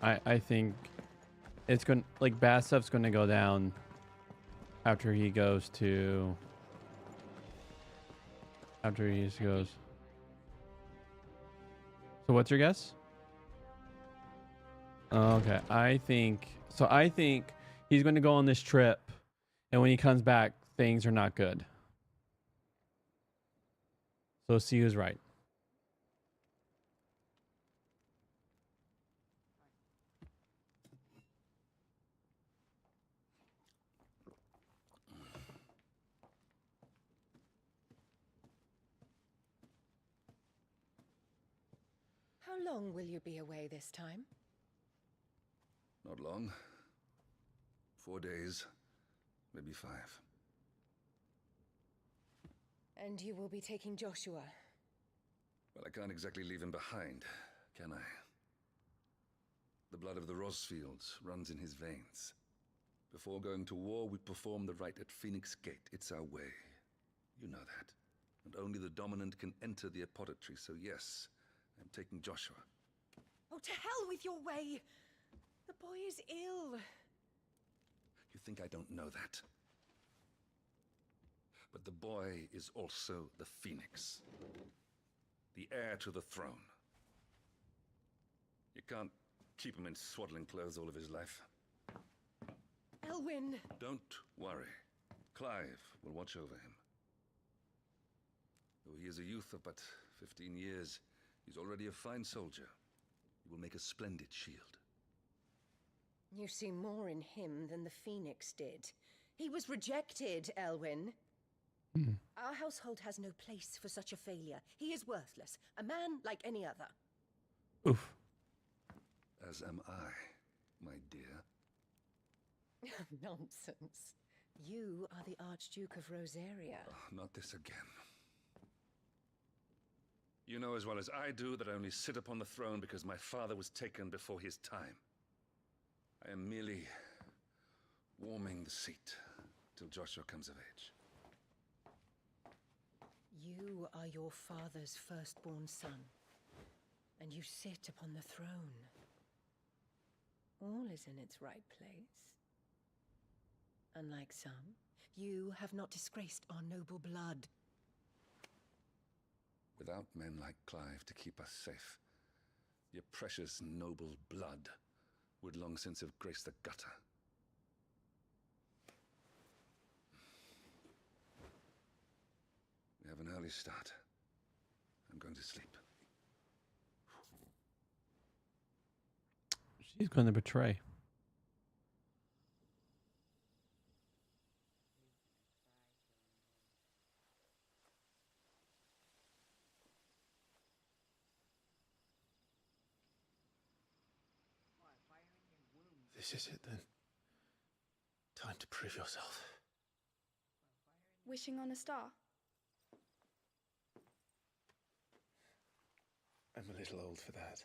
I think it's going like bad stuff's going to go down after he goes to after he just goes. So what's your guess? Okay, I think he's going to go on this trip, and when he comes back, things are not good. So let's see who's right. How long will you be away this time? Not long. 4 days, maybe 5. And you will be taking Joshua? Well, I can't exactly leave him behind, can I? The blood of the Rosfields runs in his veins. Before going to war, we perform the rite at Phoenix Gate. It's our way. You know that. And only the dominant can enter the apothecary, so yes, I'm taking Joshua. Oh, to hell with your way! The boy is ill. You think I don't know that? But the boy is also the Phoenix. The heir to the throne. You can't keep him in swaddling clothes all of his life. Elwyn! Don't worry. Clive will watch over him. Though he is a youth of but 15 years, he's already a fine soldier. He will make a splendid shield. You see more in him than the Phoenix did. He was rejected, Elwyn. Our household has no place for such a failure. He is worthless, a man like any other. Oof. As am I, my dear. Nonsense. You are the Archduke of Rosaria. Oh, not this again. You know as well as I do that I only sit upon the throne because my father was taken before his time. I am merely warming the seat till Joshua comes of age. You are your father's firstborn son, and you sit upon the throne. All is in its right place. Unlike some, you have not disgraced our noble blood. Without men like Clive to keep us safe, your precious noble blood would long since have graced the gutter. We have an early start. I'm going to sleep. She's going to betray. This is it then. Time to prove yourself. Wishing on a star? I'm a little old for that.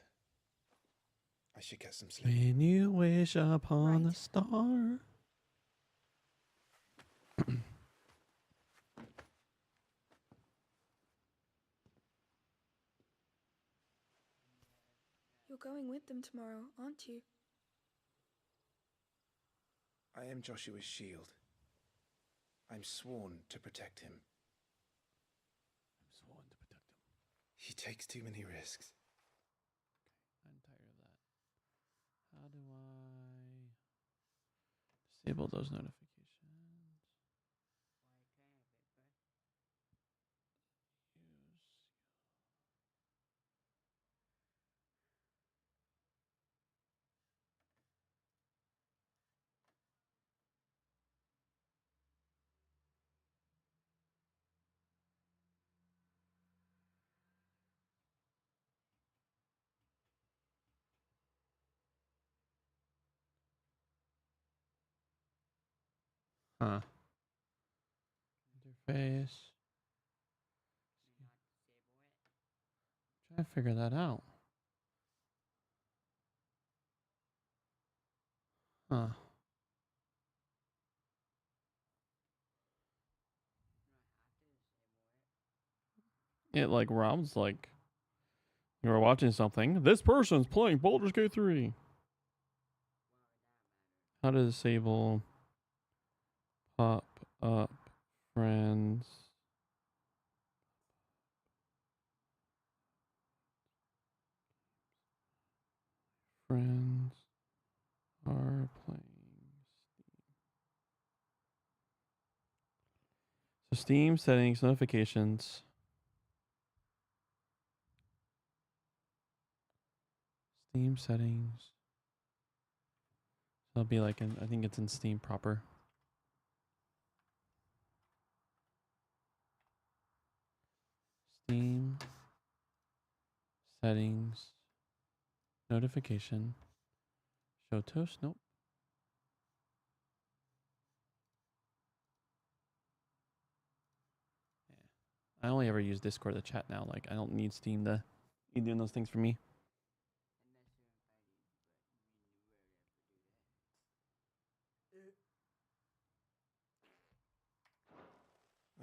I should get some sleep. When you wish upon a star. You're going with them tomorrow, aren't you? I am Joshua's shield. I'm sworn to protect him. I'm sworn to protect him. He takes too many risks. I'm tired of that. How do I disable those notifications? Huh. Interface. Trying to figure that out. Huh. It like Rob's like you were watching something. This person's playing Baldur's Gate 3. How to disable pop up friends. Friends are playing Steam. So Steam settings, notifications. Steam settings. It'll be like in, I think it's in Steam proper. Steam settings, notification, show toast. Nope. I only ever use Discord to chat now. Like I don't need Steam to be doing those things for me.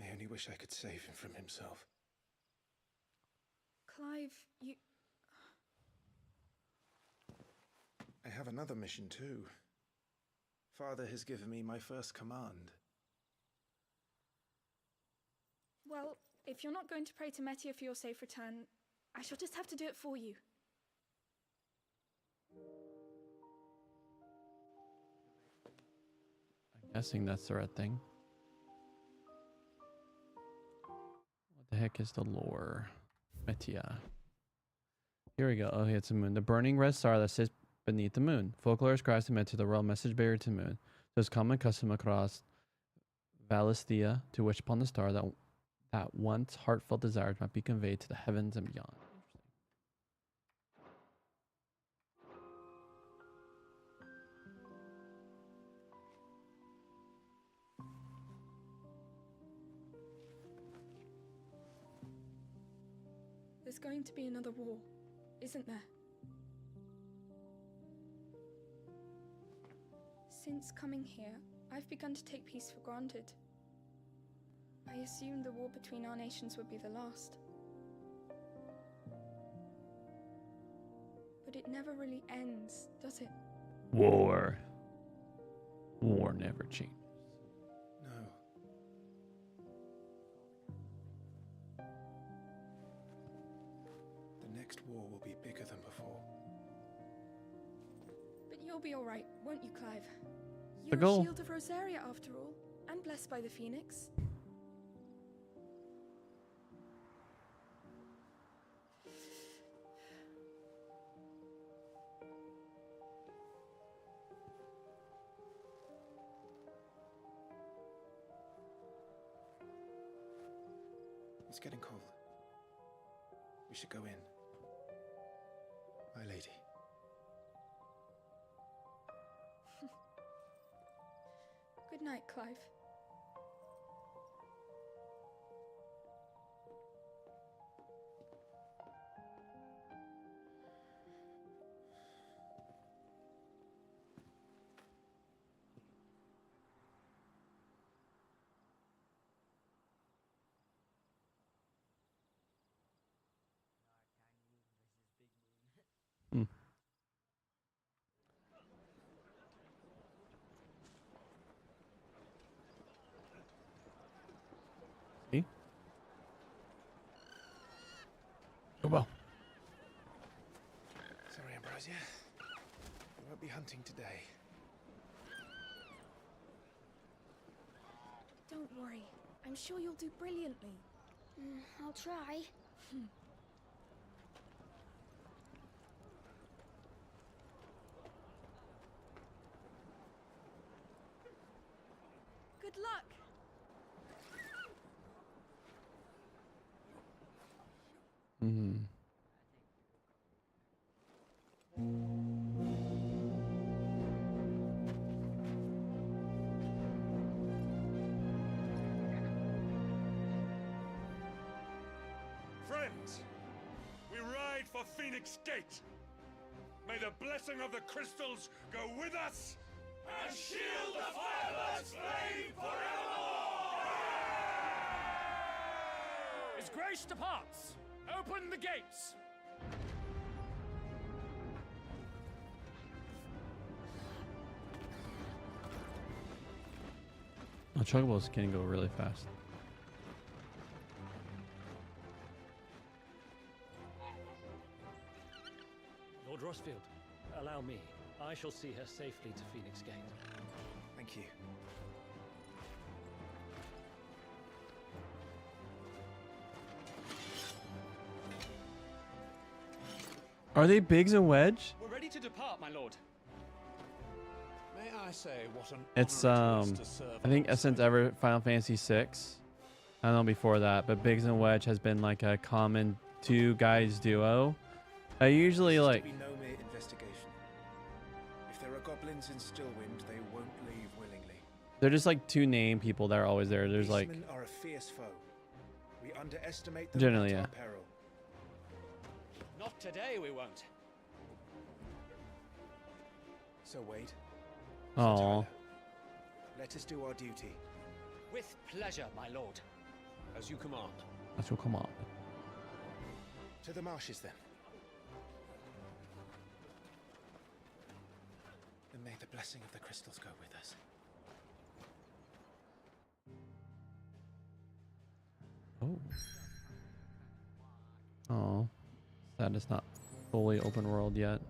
I only wish I could save him from himself. Clive, you... I have another mission too. Father has given me my first command. Well, if you're not going to pray to Metia for your safe return, I shall just have to do it for you. I'm guessing that's the right thing. What the heck is the lore? Metia. Here we go. Oh, it's a moon. The burning red star that sits beneath the moon. Folklore ascribes to Metia the royal message bearer to the moon. There's common custom across Valisthea to wish upon the star that once heartfelt desires might be conveyed to the heavens and beyond. There's going to be another war, isn't there? Since coming here, I've begun to take peace for granted. I assumed the war between our nations would be the last. But it never really ends, does it? War. War never changes. No. The next war will be bigger than before. But you'll be alright, won't you, Clive? The You're goal. a shield of Rosaria, after all, and blessed by the Phoenix. It's getting cold. We should go in. My lady. Good night, Clive. Hmm. See? Oh well. Sorry, Ambrosia. We won't be hunting today. Don't worry. I'm sure you'll do brilliantly. I'll try. Good luck! Mm-hmm. friends, we ride for Phoenix Gate. May the blessing of the crystals go with us and shield the Firebird's flame forevermore! His grace departs! Open the gates! Oh, Chocobos can go really fast. Lord Rosfield, allow me. I shall see her safely to Phoenix Gate. Thank you. Are they Biggs and Wedge? We're ready to depart, my lord. May I say what an It's honor it is to serve I think since ever Final Fantasy VI. I don't know before that, but Biggs and Wedge has been like a common two guys duo. I usually like. Be no mere investigation. If there are goblins in Stillwind, they won't leave willingly. They're just like two name people that are always there. There's like Beastmen are a fierce foe. We underestimate them generally, at yeah. our peril. Not today, we won't. So Wade, Oh, let us do our duty. With pleasure, my lord. As you command. that's what come on. To the marshes then. And may the blessing of the crystals go with us. Oh. Oh, that is not fully open world yet.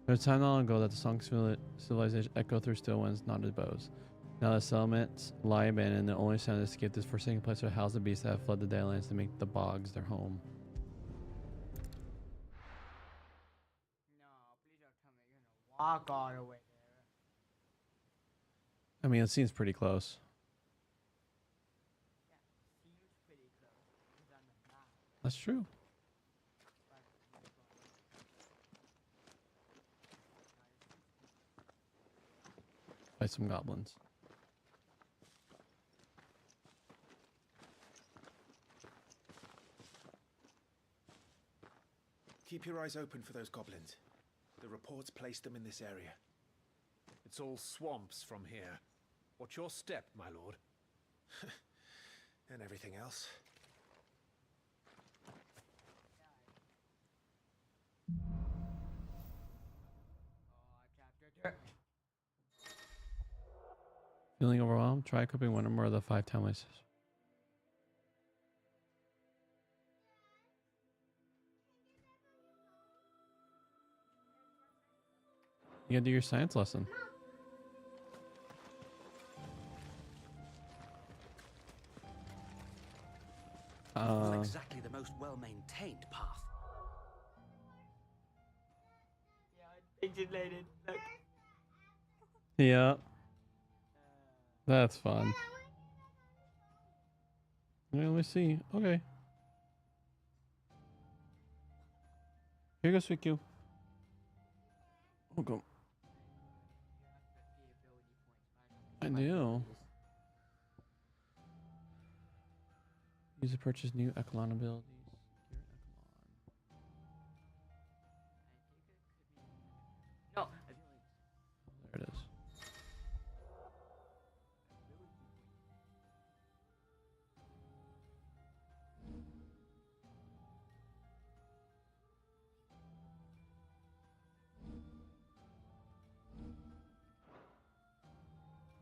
There was a time not long ago that the song civilization echoed through still winds, not as bows. Now the settlements lie abandoned, the only sound to escape this forsaken place to house the beasts that have fled the Deadlands to make the bogs their home. Walk all the way there. I mean, it seems pretty close. That's true. Fight some goblins. Keep your eyes open for those goblins. The reports placed them in this area. It's all swamps from here. What's your step, my lord? And everything else. Feeling overwhelmed? Try equipping one or more of the 5 town places. You gotta do your science lesson. Not exactly the most well-maintained path. Pixelated. Look. Yeah. That's fun. Yeah, let me see. Okay. Here you go, sweet Q. Oh, go. I do. Use to purchase new Echelon abilities. No. There it is.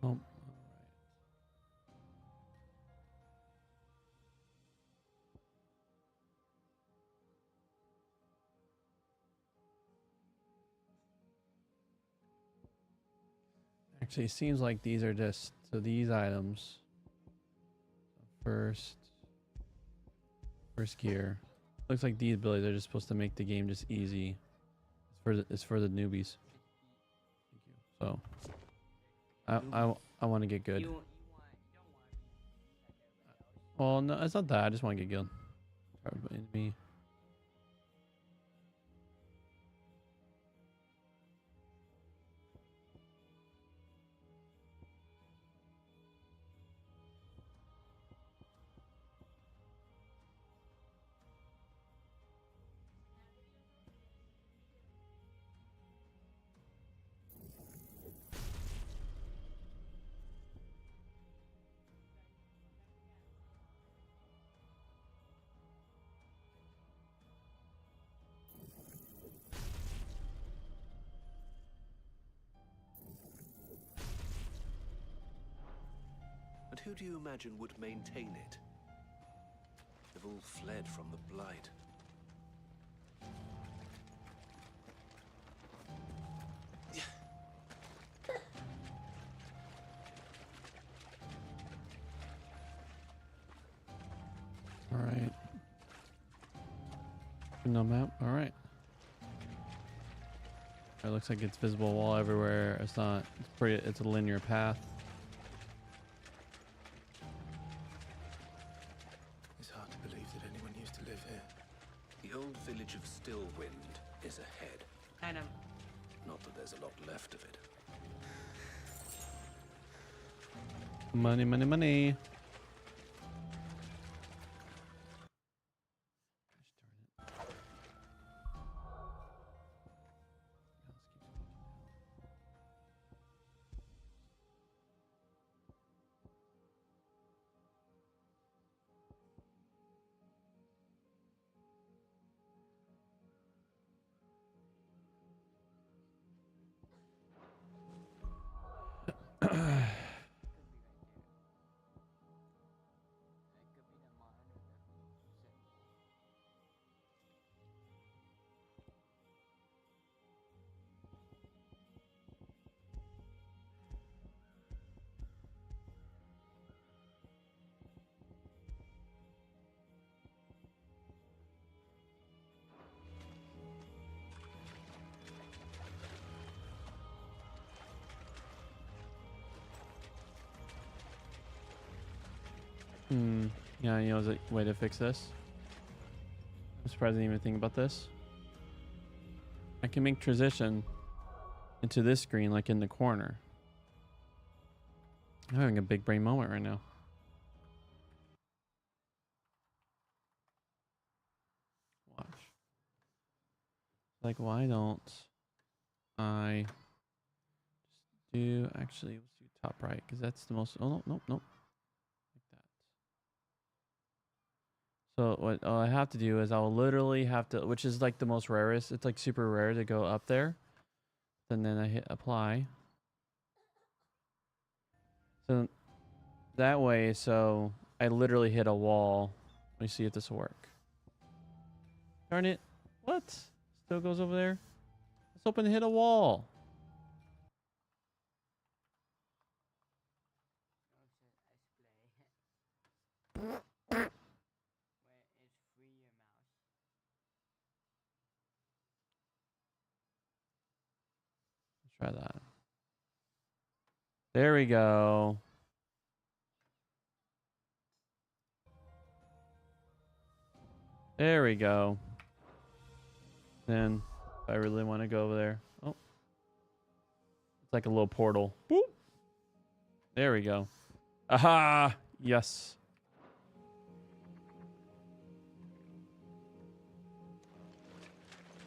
Oh. Actually, it seems like these are just so these items. First gear. Looks like these abilities are just supposed to make the game just easy. It's for the newbies. So I want to get good. Well, no, it's not that. I just want to get good. Me. who do you imagine would maintain it? They've all fled from the Blight. All right. No map. All right. It looks like it's visible wall everywhere. It's not. It's pretty. It's a linear path. It's hard to believe that anyone used to live here. The old village of Stillwind is ahead. I know. Not that there's a lot left of it. Money, money, money. Yeah, you know, there's a way to fix this. I'm surprised I didn't even think about this. I can make transition into this screen, like in the corner. I'm having a big brain moment right now. Watch. Like, why don't I just do, actually, let's do top right, because that's the most, oh, no, nope, nope. So what I have to do is I'll literally have to, which is like the most rarest. It's like super rare to go up there. And then I hit apply. So that way, so I literally hit a wall. Let me see if this will work. Darn it. What? Still goes over there? Let's open and hit a wall. Try that. There we go. There we go. Then, if I really want to go over there. Oh. It's like a little portal. Boop. There we go. Aha! Yes.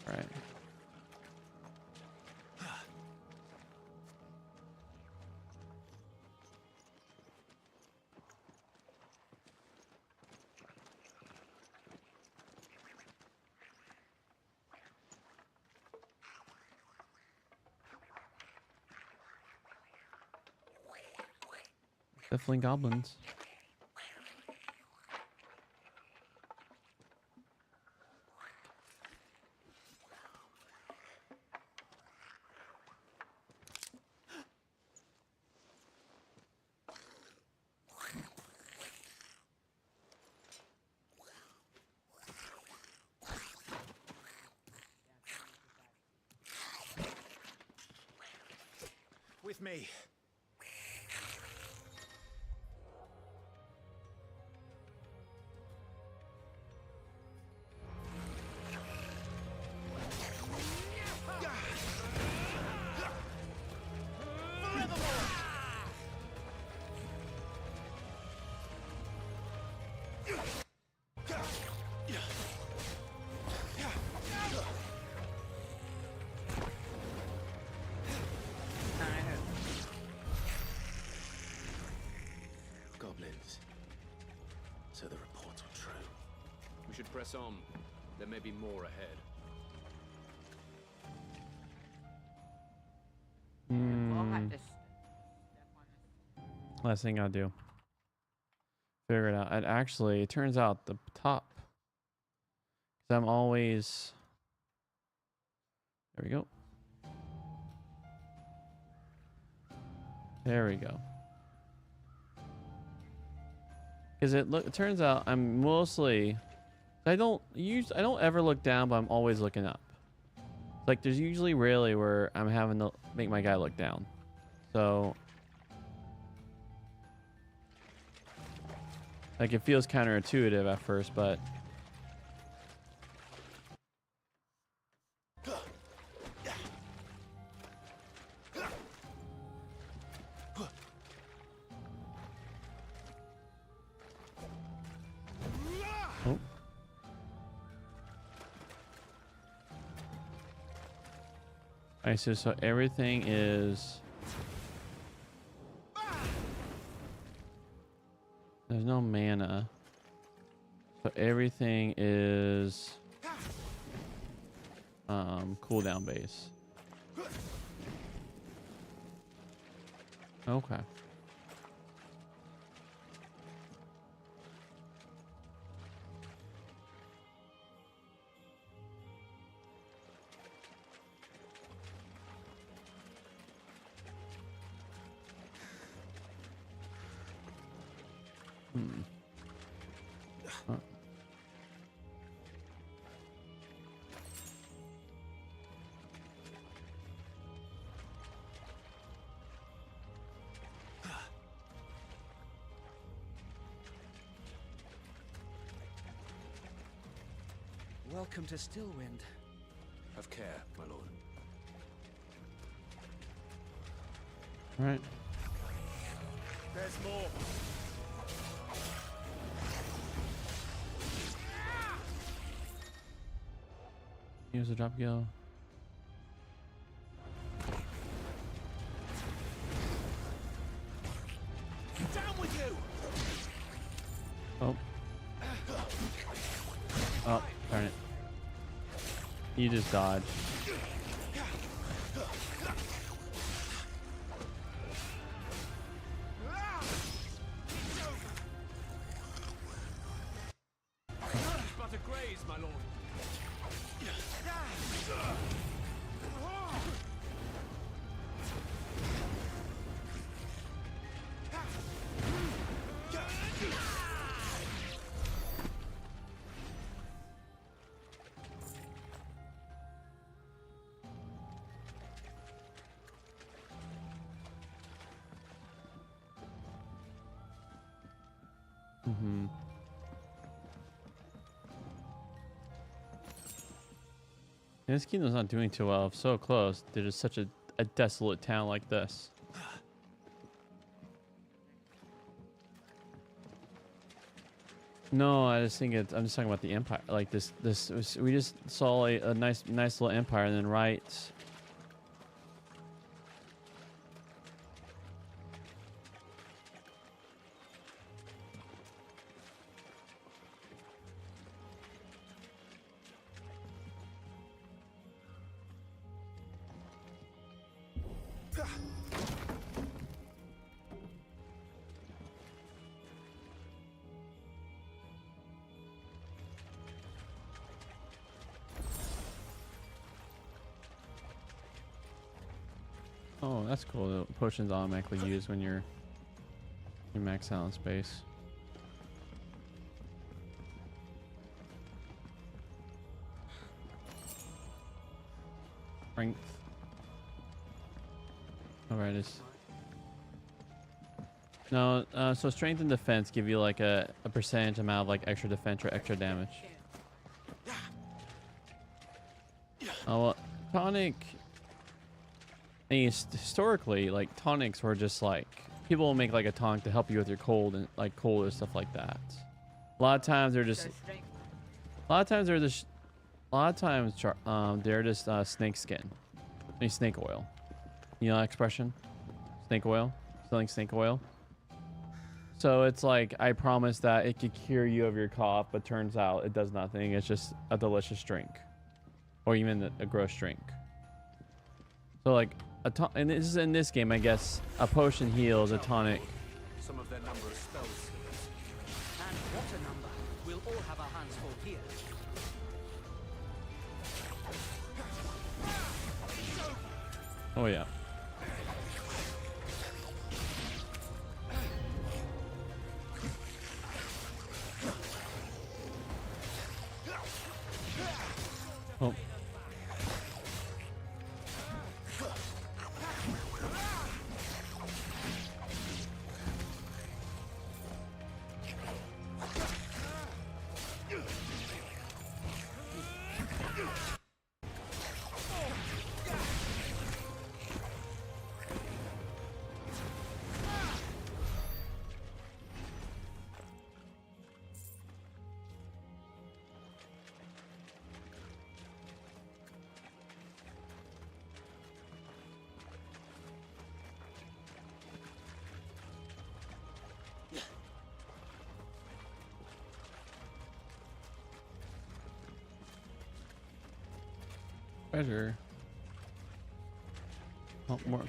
All right. Definitely goblins. With me. Goblins. So the reports were true. We should press on. There may be more ahead. Last thing I'll do. figure it out. And actually, it turns out the top. Because I'm always. There we go. There we go. Because it turns out I'm mostly. I don't ever look down, but I'm always looking up. Like there's usually rarely where I'm having to make my guy look down. So like it feels counterintuitive at first, but oh. I see, so everything is. There's no mana. So everything is cooldown base. Okay. Welcome to Stillwind. Have care, my lord. All right. There's more. Use a drop kill. Down with you! Oh. Oh, darn it. You just dodged. But a graze, my lord. Mm-hmm. This kingdom's not doing too well. So close. They're just such a desolate town like this. No, I just think I'm just talking about the empire. Like we just saw a nice little empire, and then right. Oh, that's cool. The potions automatically used when you max out in space. Strength. Alright, it's no. So strength and defense give you like a percentage amount of like extra defense or extra damage. Oh, well, tonic. Historically, like tonics were just like people will make like a tonic to help you with your cold and like cold or stuff like that. A lot of times they're just snake skin, I mean snake oil. You know that expression? Snake oil, selling snake oil. So it's like I promise that it could cure you of your cough, but turns out it does nothing. It's just a delicious drink, or even a gross drink. So like. And this is in this game, I guess. A potion heals, a tonic. Some of their number of spells. all have our hands full here. Oh yeah. Oh. Treasure. Oh, more.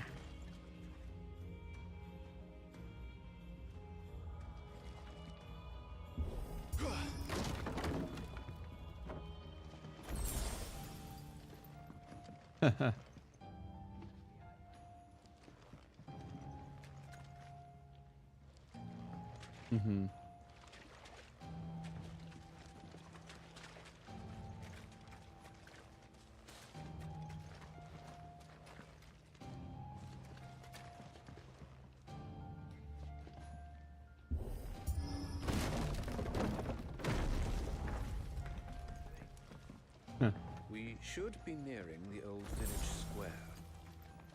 Mm-hmm. We should be nearing the old village square.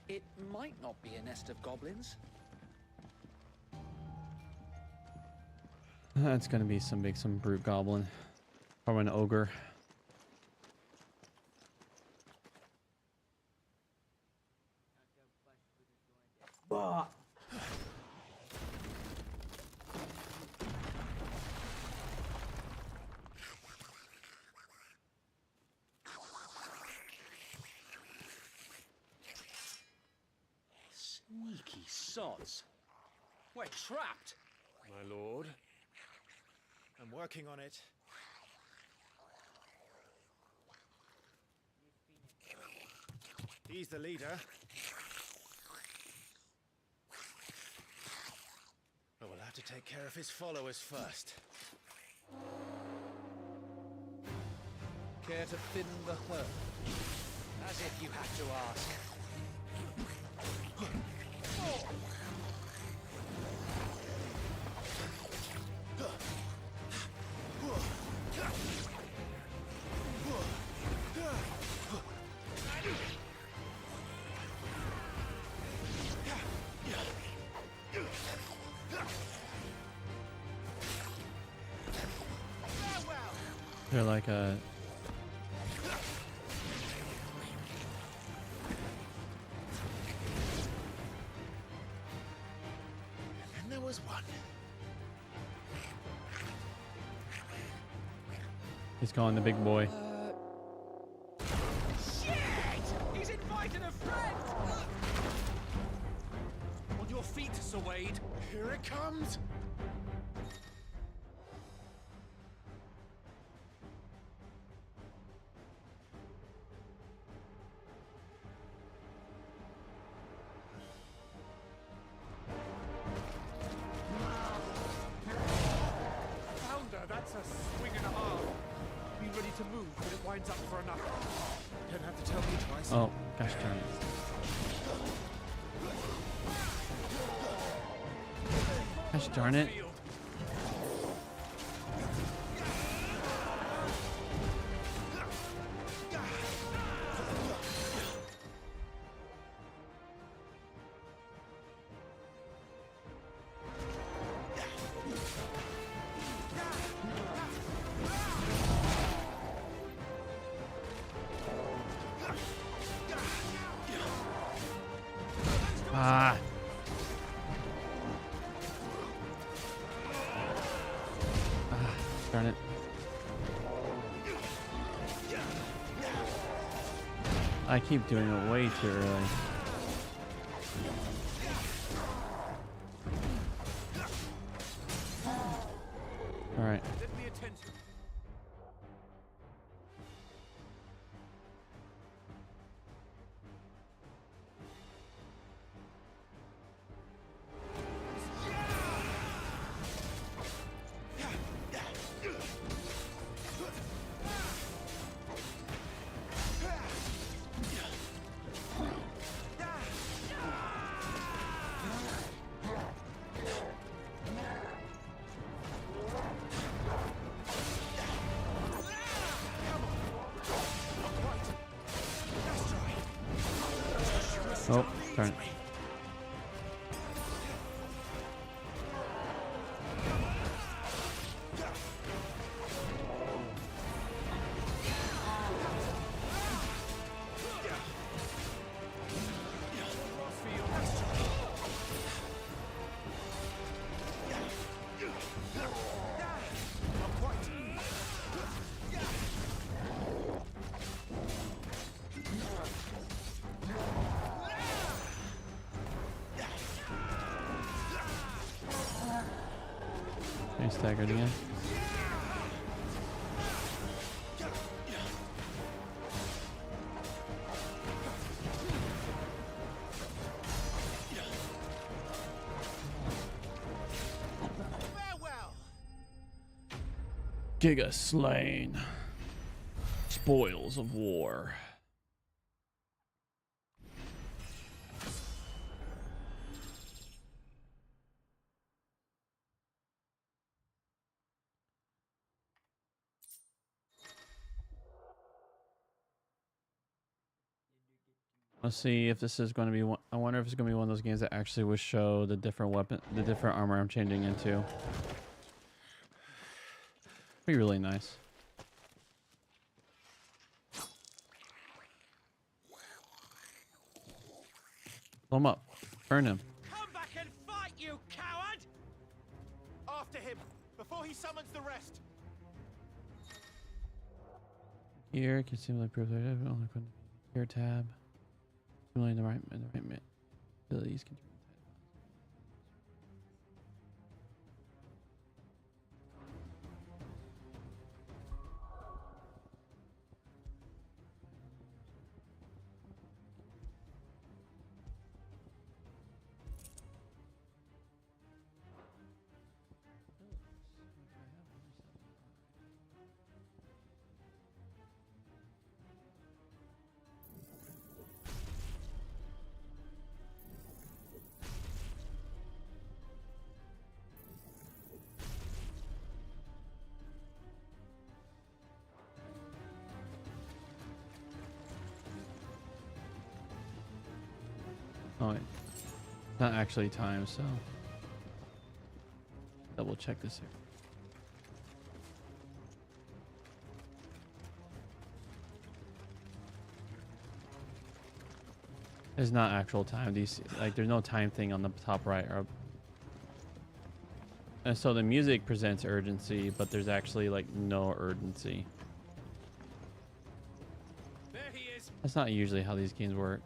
It might not be a nest of goblins. That's gonna be some brute goblin. Or an ogre. Sneaky sods. We're trapped. My lord. I'm working on it. He's the leader. But we'll have to take care of his followers first. Care to thin the herd? As if you had to ask. They're like a... And there was one. He's calling the big boy. Shit! He's invited a friend! On your feet, Sir Wade. Here it comes. That's a swing and a half. Be ready to move when it winds up for another. Don't have to tell me twice. Oh, gosh darn it. Gosh darn it. Ah. Darn it. I keep doing it way too early. All right. Let me attend to Oh, darn it. He's staggered again. Giga slain. Spoils of war. Let's see if this is going to be one. I wonder if it's going to be one of those games that actually will show the different weapon, the different armor I'm changing into. Be really nice. Pull him up. Burn him. Come back and fight, you coward! After him, before he summons the rest. Here can seem like proof that only put here tab. Similarly, the right abilities can. Oh wait, not actually time, so double check this here. It's not actual time. These like there's no time thing on the top right, or and so the music presents urgency, but there's actually like no urgency. There he is. That's not usually how these games work.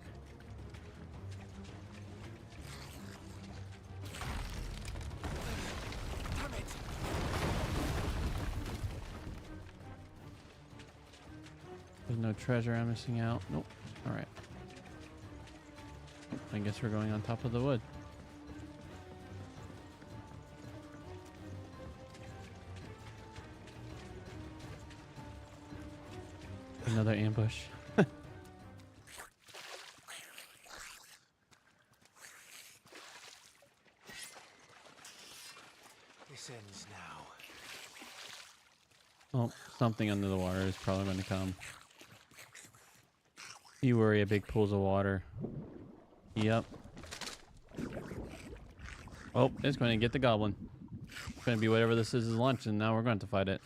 There's no treasure I'm missing out. Nope. All right. I guess we're going on top of the wood. Another ambush. This ends now. Oh, something under the water is probably going to come. You worry, a big pools of water. Yep. Oh, it's going to get the goblin. It's going to be whatever this is lunch, and now we're going to fight it.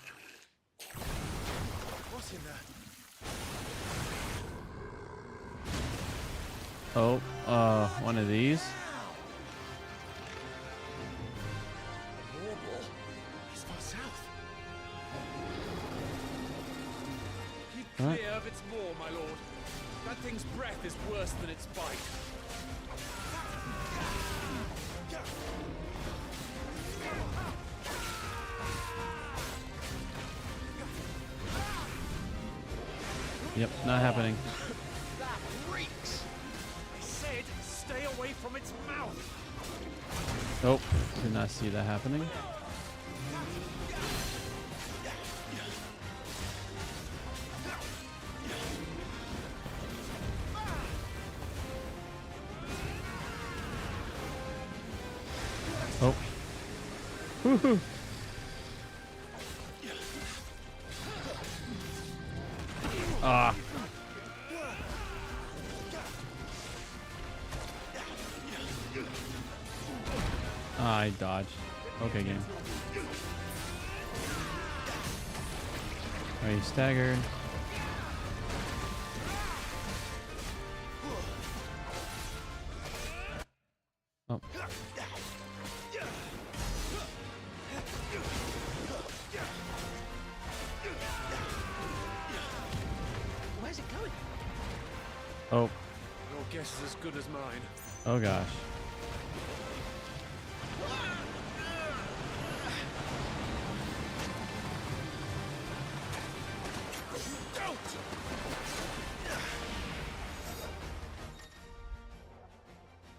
What's in there? Oh, one of these. Warble. He's far south. Keep What? clear of its maw, my lord. That thing's breath is worse than its bite. Yep, not happening. That reeks. I said stay away from its mouth. Oh, did not see that happening. Oh. Woohoo. Ah. I dodged. Okay, game. Alright, staggered. Oh. Where's it going? Oh. Your guess is as good as mine. Oh gosh.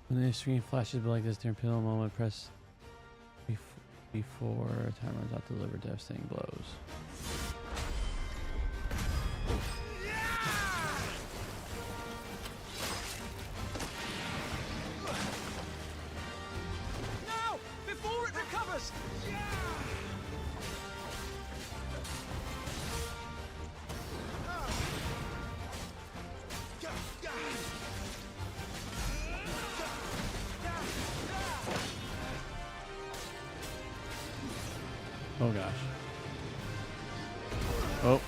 When the screen flashes like this during pill moment, press before time runs out to deliver devastating blows. Now! Before it recovers! Oh gosh. Oh.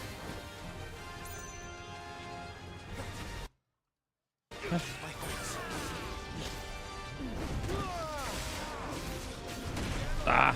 Ah.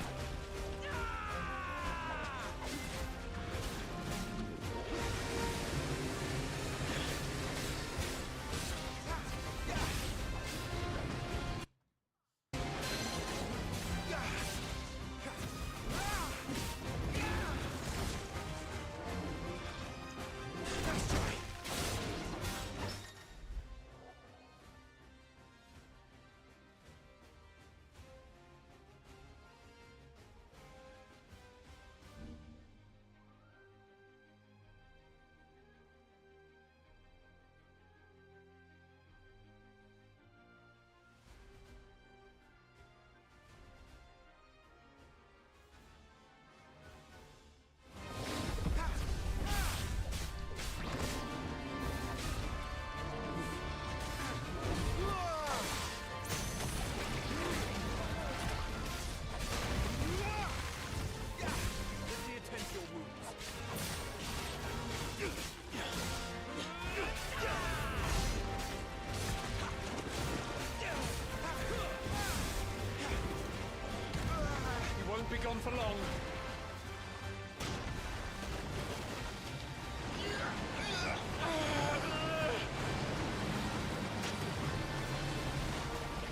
You won't be gone for long.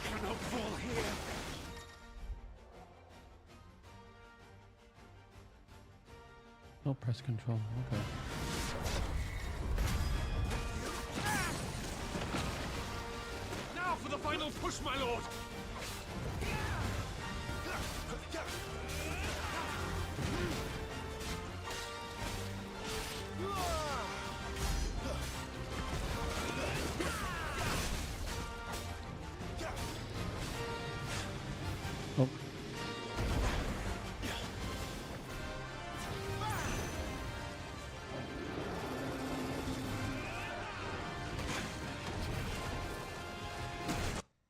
Cannot fall here. Oh, press control. Okay. Now for the final push, my lord. Oh.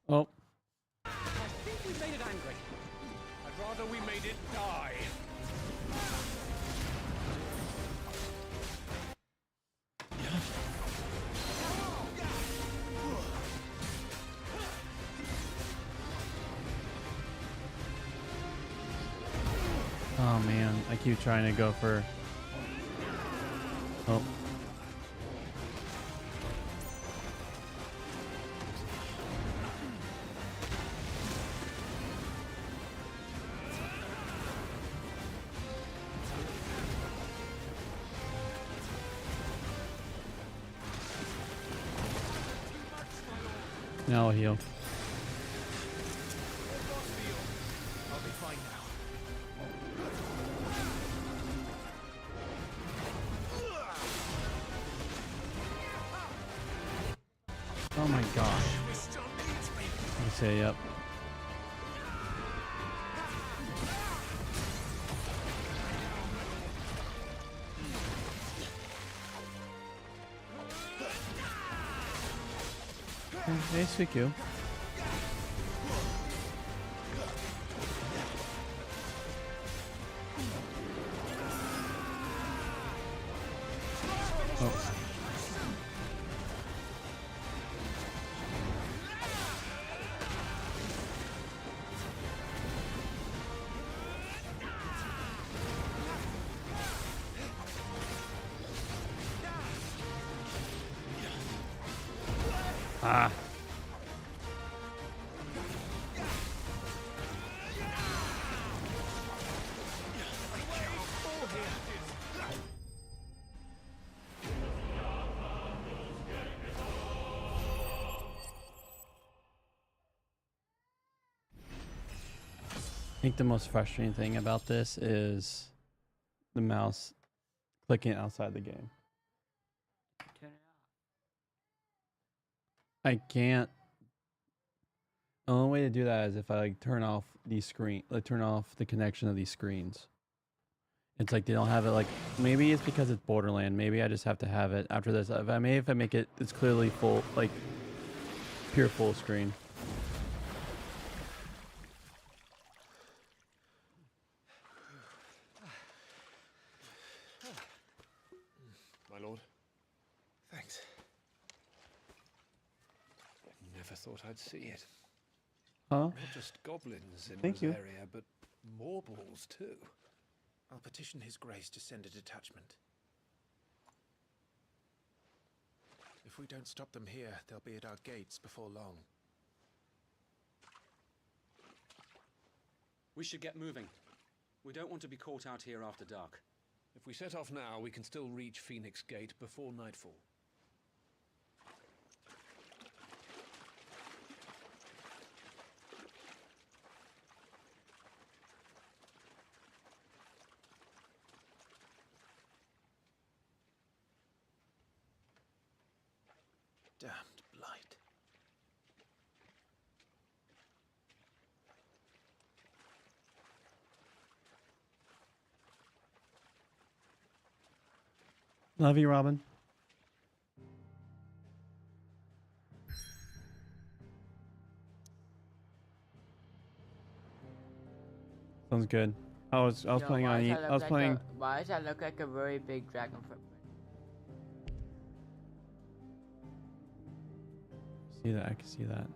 Oh. I think we made it angry. I'd rather we made it die. Oh man, I keep trying to go for. Oh. Now I'll heal. I'll be fine now. Oh my gosh. I say yep. Hey, sweet you. Ah. I think the most frustrating thing about this is the mouse clicking outside the game. I can't. The only way to do that is if I like turn off these turn off the connection of these screens. It's like they don't have it. Like maybe it's because it's Borderland. Maybe I just have to have it after this. If I make it, it's clearly full, like pure full screen. My lord. Thanks. Never thought I'd see it. Huh? Not just goblins in Thank you. Rosaria, but morbles too. I'll petition His Grace to send a detachment. If we don't stop them here, they'll be at our gates before long. We should get moving. We don't want to be caught out here after dark. If we set off now, we can still reach Phoenix Gate before nightfall. Damned blight. Love you, Robin. Sounds good. I was playing on. I was playing. Why does that look like a very big dragon footprint? See that? I can see that.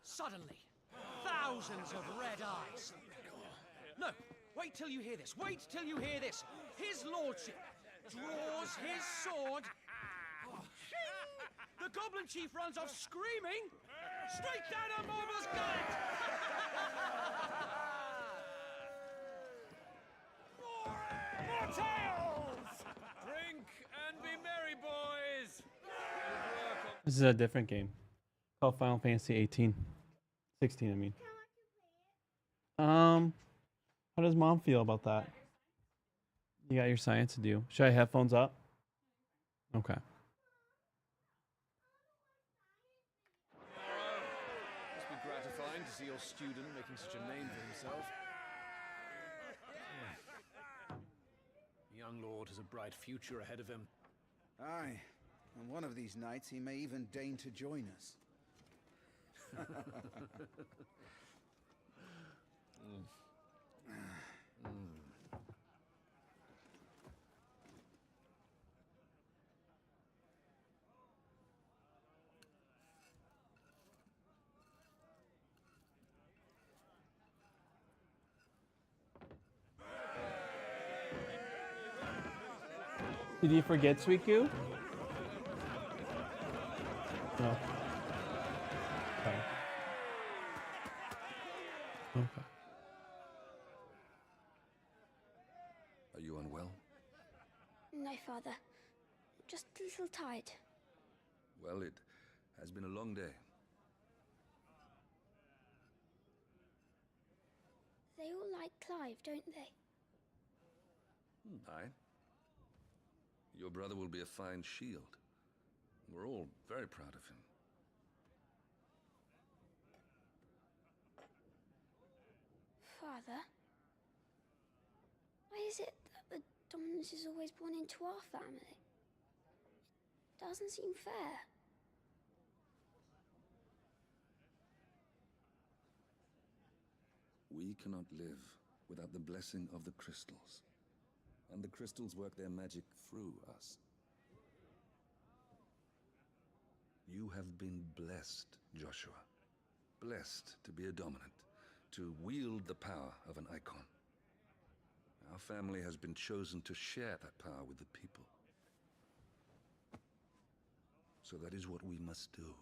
Suddenly, thousands of red eyes. No, wait till you hear this. Wait till you hear this. His lordship draws his sword. The goblin chief runs off screaming, straight down a mobber's gullet. More tales! Drink and be merry, boys. This is a different game called Final Fantasy 18. 16, I mean. How does mom feel about that? You got your science to do. Should I have headphones up? Okay. Must be gratifying to see your student making such a name for himself. The young lord has a bright future ahead of him. Aye, and one of these nights he may even deign to join us. Did you forget Suicune? No. Okay. Okay. Are you unwell? No, Father. Just a little tired. Well, it has been a long day. They all like Clive, don't they? Aye. Your brother will be a fine shield. We're all very proud of him. Father? Why is it that the dominance is always born into our family? It doesn't seem fair. We cannot live without the blessing of the crystals. and the crystals work their magic through us. You have been blessed, Joshua. Blessed to be a dominant, to wield the power of an icon. Our family has been chosen to share that power with the people. So that is what we must do.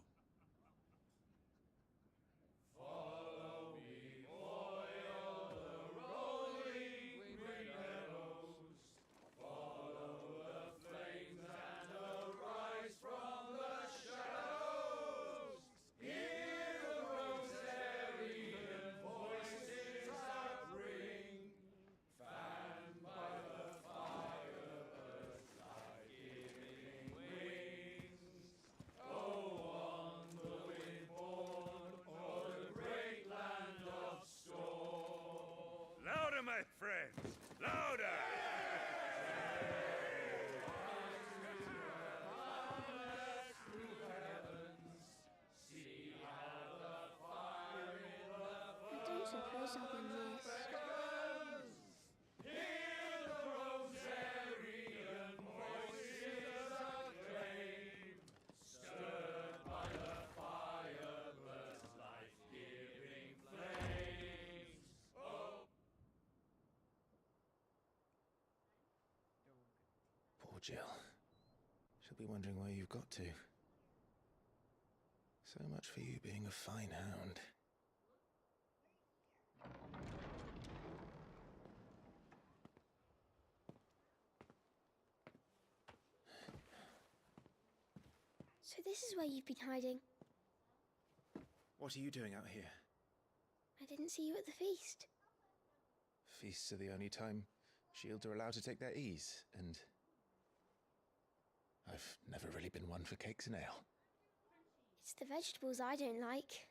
Louder, my friends! Louder! I don't suppose I'll be missed. Poor Jill. She'll be wondering where you've got to. So much for you being a fine hound. So this is where you've been hiding. What are you doing out here? I didn't see you at the feast. Feasts are the only time shields are allowed to take their ease, and I've never really been one for cakes and ale. It's the vegetables I don't like.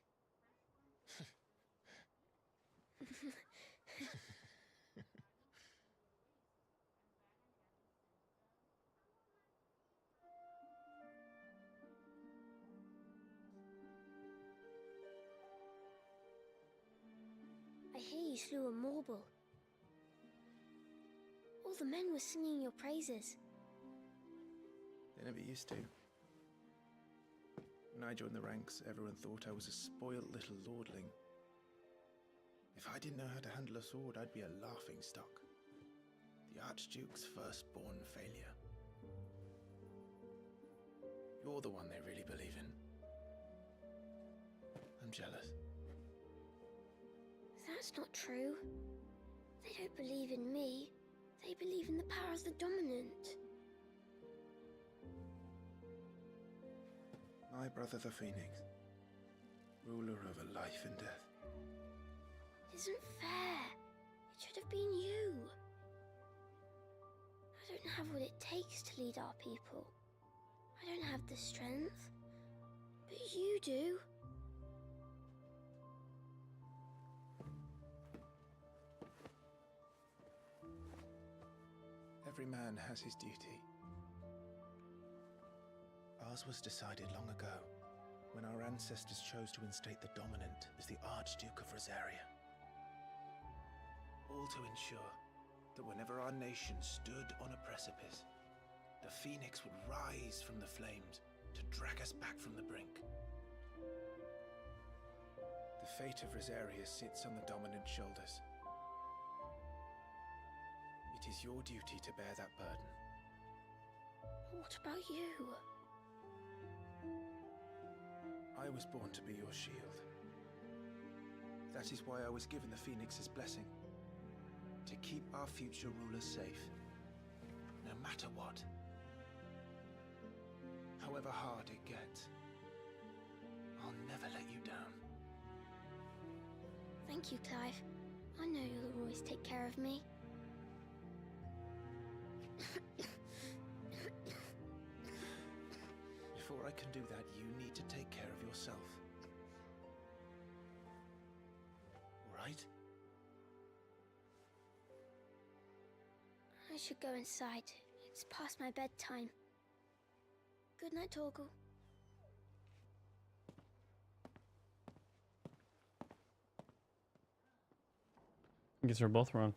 I hear you slew a Morble. All the men were singing your praises. They never used to. When I joined the ranks, everyone thought I was a spoilt little lordling. If I didn't know how to handle a sword, I'd be a laughing stock. The Archduke's firstborn failure. You're the one they really believe in. I'm jealous. That's not true. They don't believe in me. They believe in the power of the dominant. My brother the Phoenix, ruler over life and death. It isn't fair. It should have been you. I don't have what it takes to lead our people. I don't have the strength. But you do. Every man has his duty. Ours was decided long ago, when our ancestors chose to instate the dominant as the Archduke of Rosaria. All to ensure that whenever our nation stood on a precipice, the Phoenix would rise from the flames to drag us back from the brink. The fate of Rosaria sits on the dominant's shoulders. It is your duty to bear that burden. What about you? I was born to be your shield. That is why I was given the Phoenix's blessing. To keep our future rulers safe. No matter what. However hard it gets. I'll never let you down. Thank you, Clive. I know you'll always take care of me. Before I can do that, you need to take care of yourself. All right? I should go inside. It's past my bedtime. Good night, Torgal. I guess we're both wrong.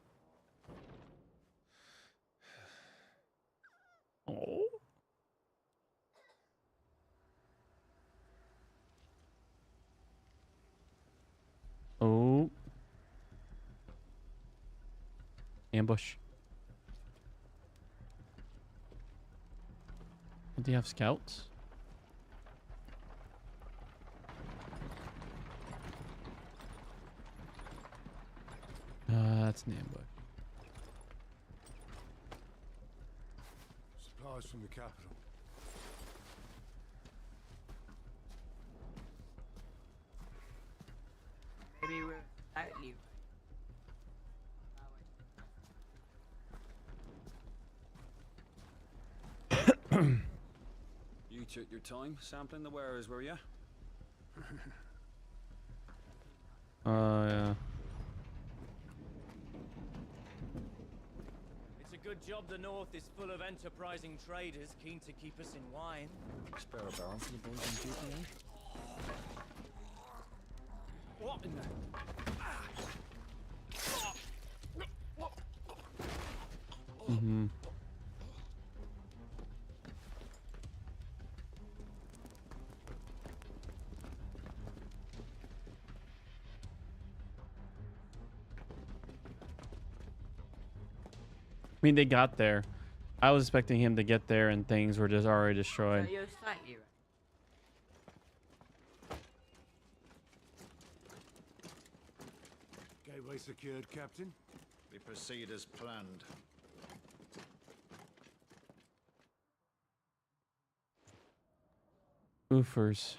ambush. Do they have scouts? That's an ambush. Supplies from the capital. Maybe we're slightly. You took your time sampling the wares, were you? Yeah. It's a good job the North is full of enterprising traders keen to keep us in wine. Spare a barrel for the boys in GPA? What in the... Mm-hmm. I mean, they got there. I was expecting him to get there and things were just already destroyed. So you're slightly right. Gateway secured, Captain. We proceed as planned. Oofers.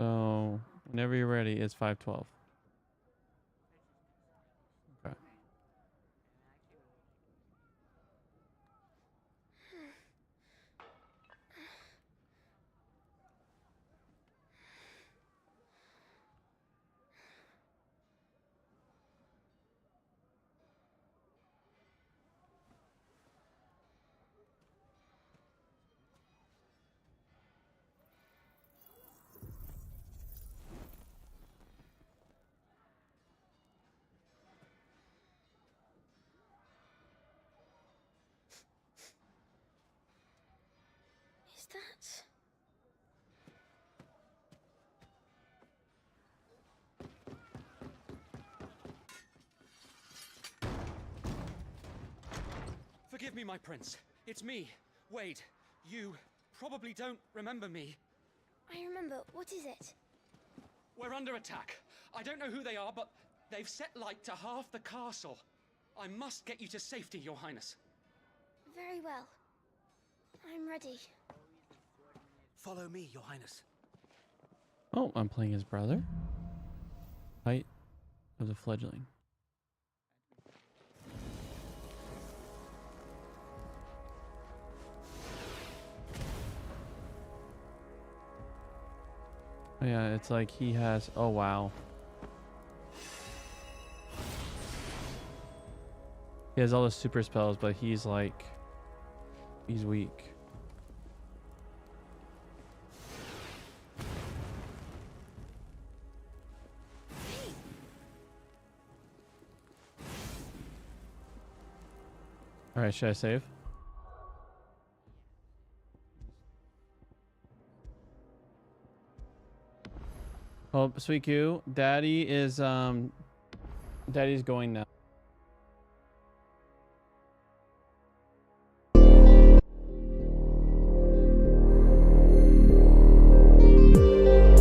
So, whenever you're ready, it's 512. Okay. Is that... Forgive me, my prince. It's me, Wade. You probably don't remember me. I remember. What is it? We're under attack. I don't know who they are, but they've set light to half the castle. I must get you to safety, Your Highness. Very well. I'm ready. Follow me, Your Highness. Oh, I'm playing his brother. Fight of the Fledgling. Oh, yeah, it's like he has... Oh, wow. He has all the super spells, but he's like... He's weak. Alright, should I save? Oh, Suicune, Daddy is Daddy's going now.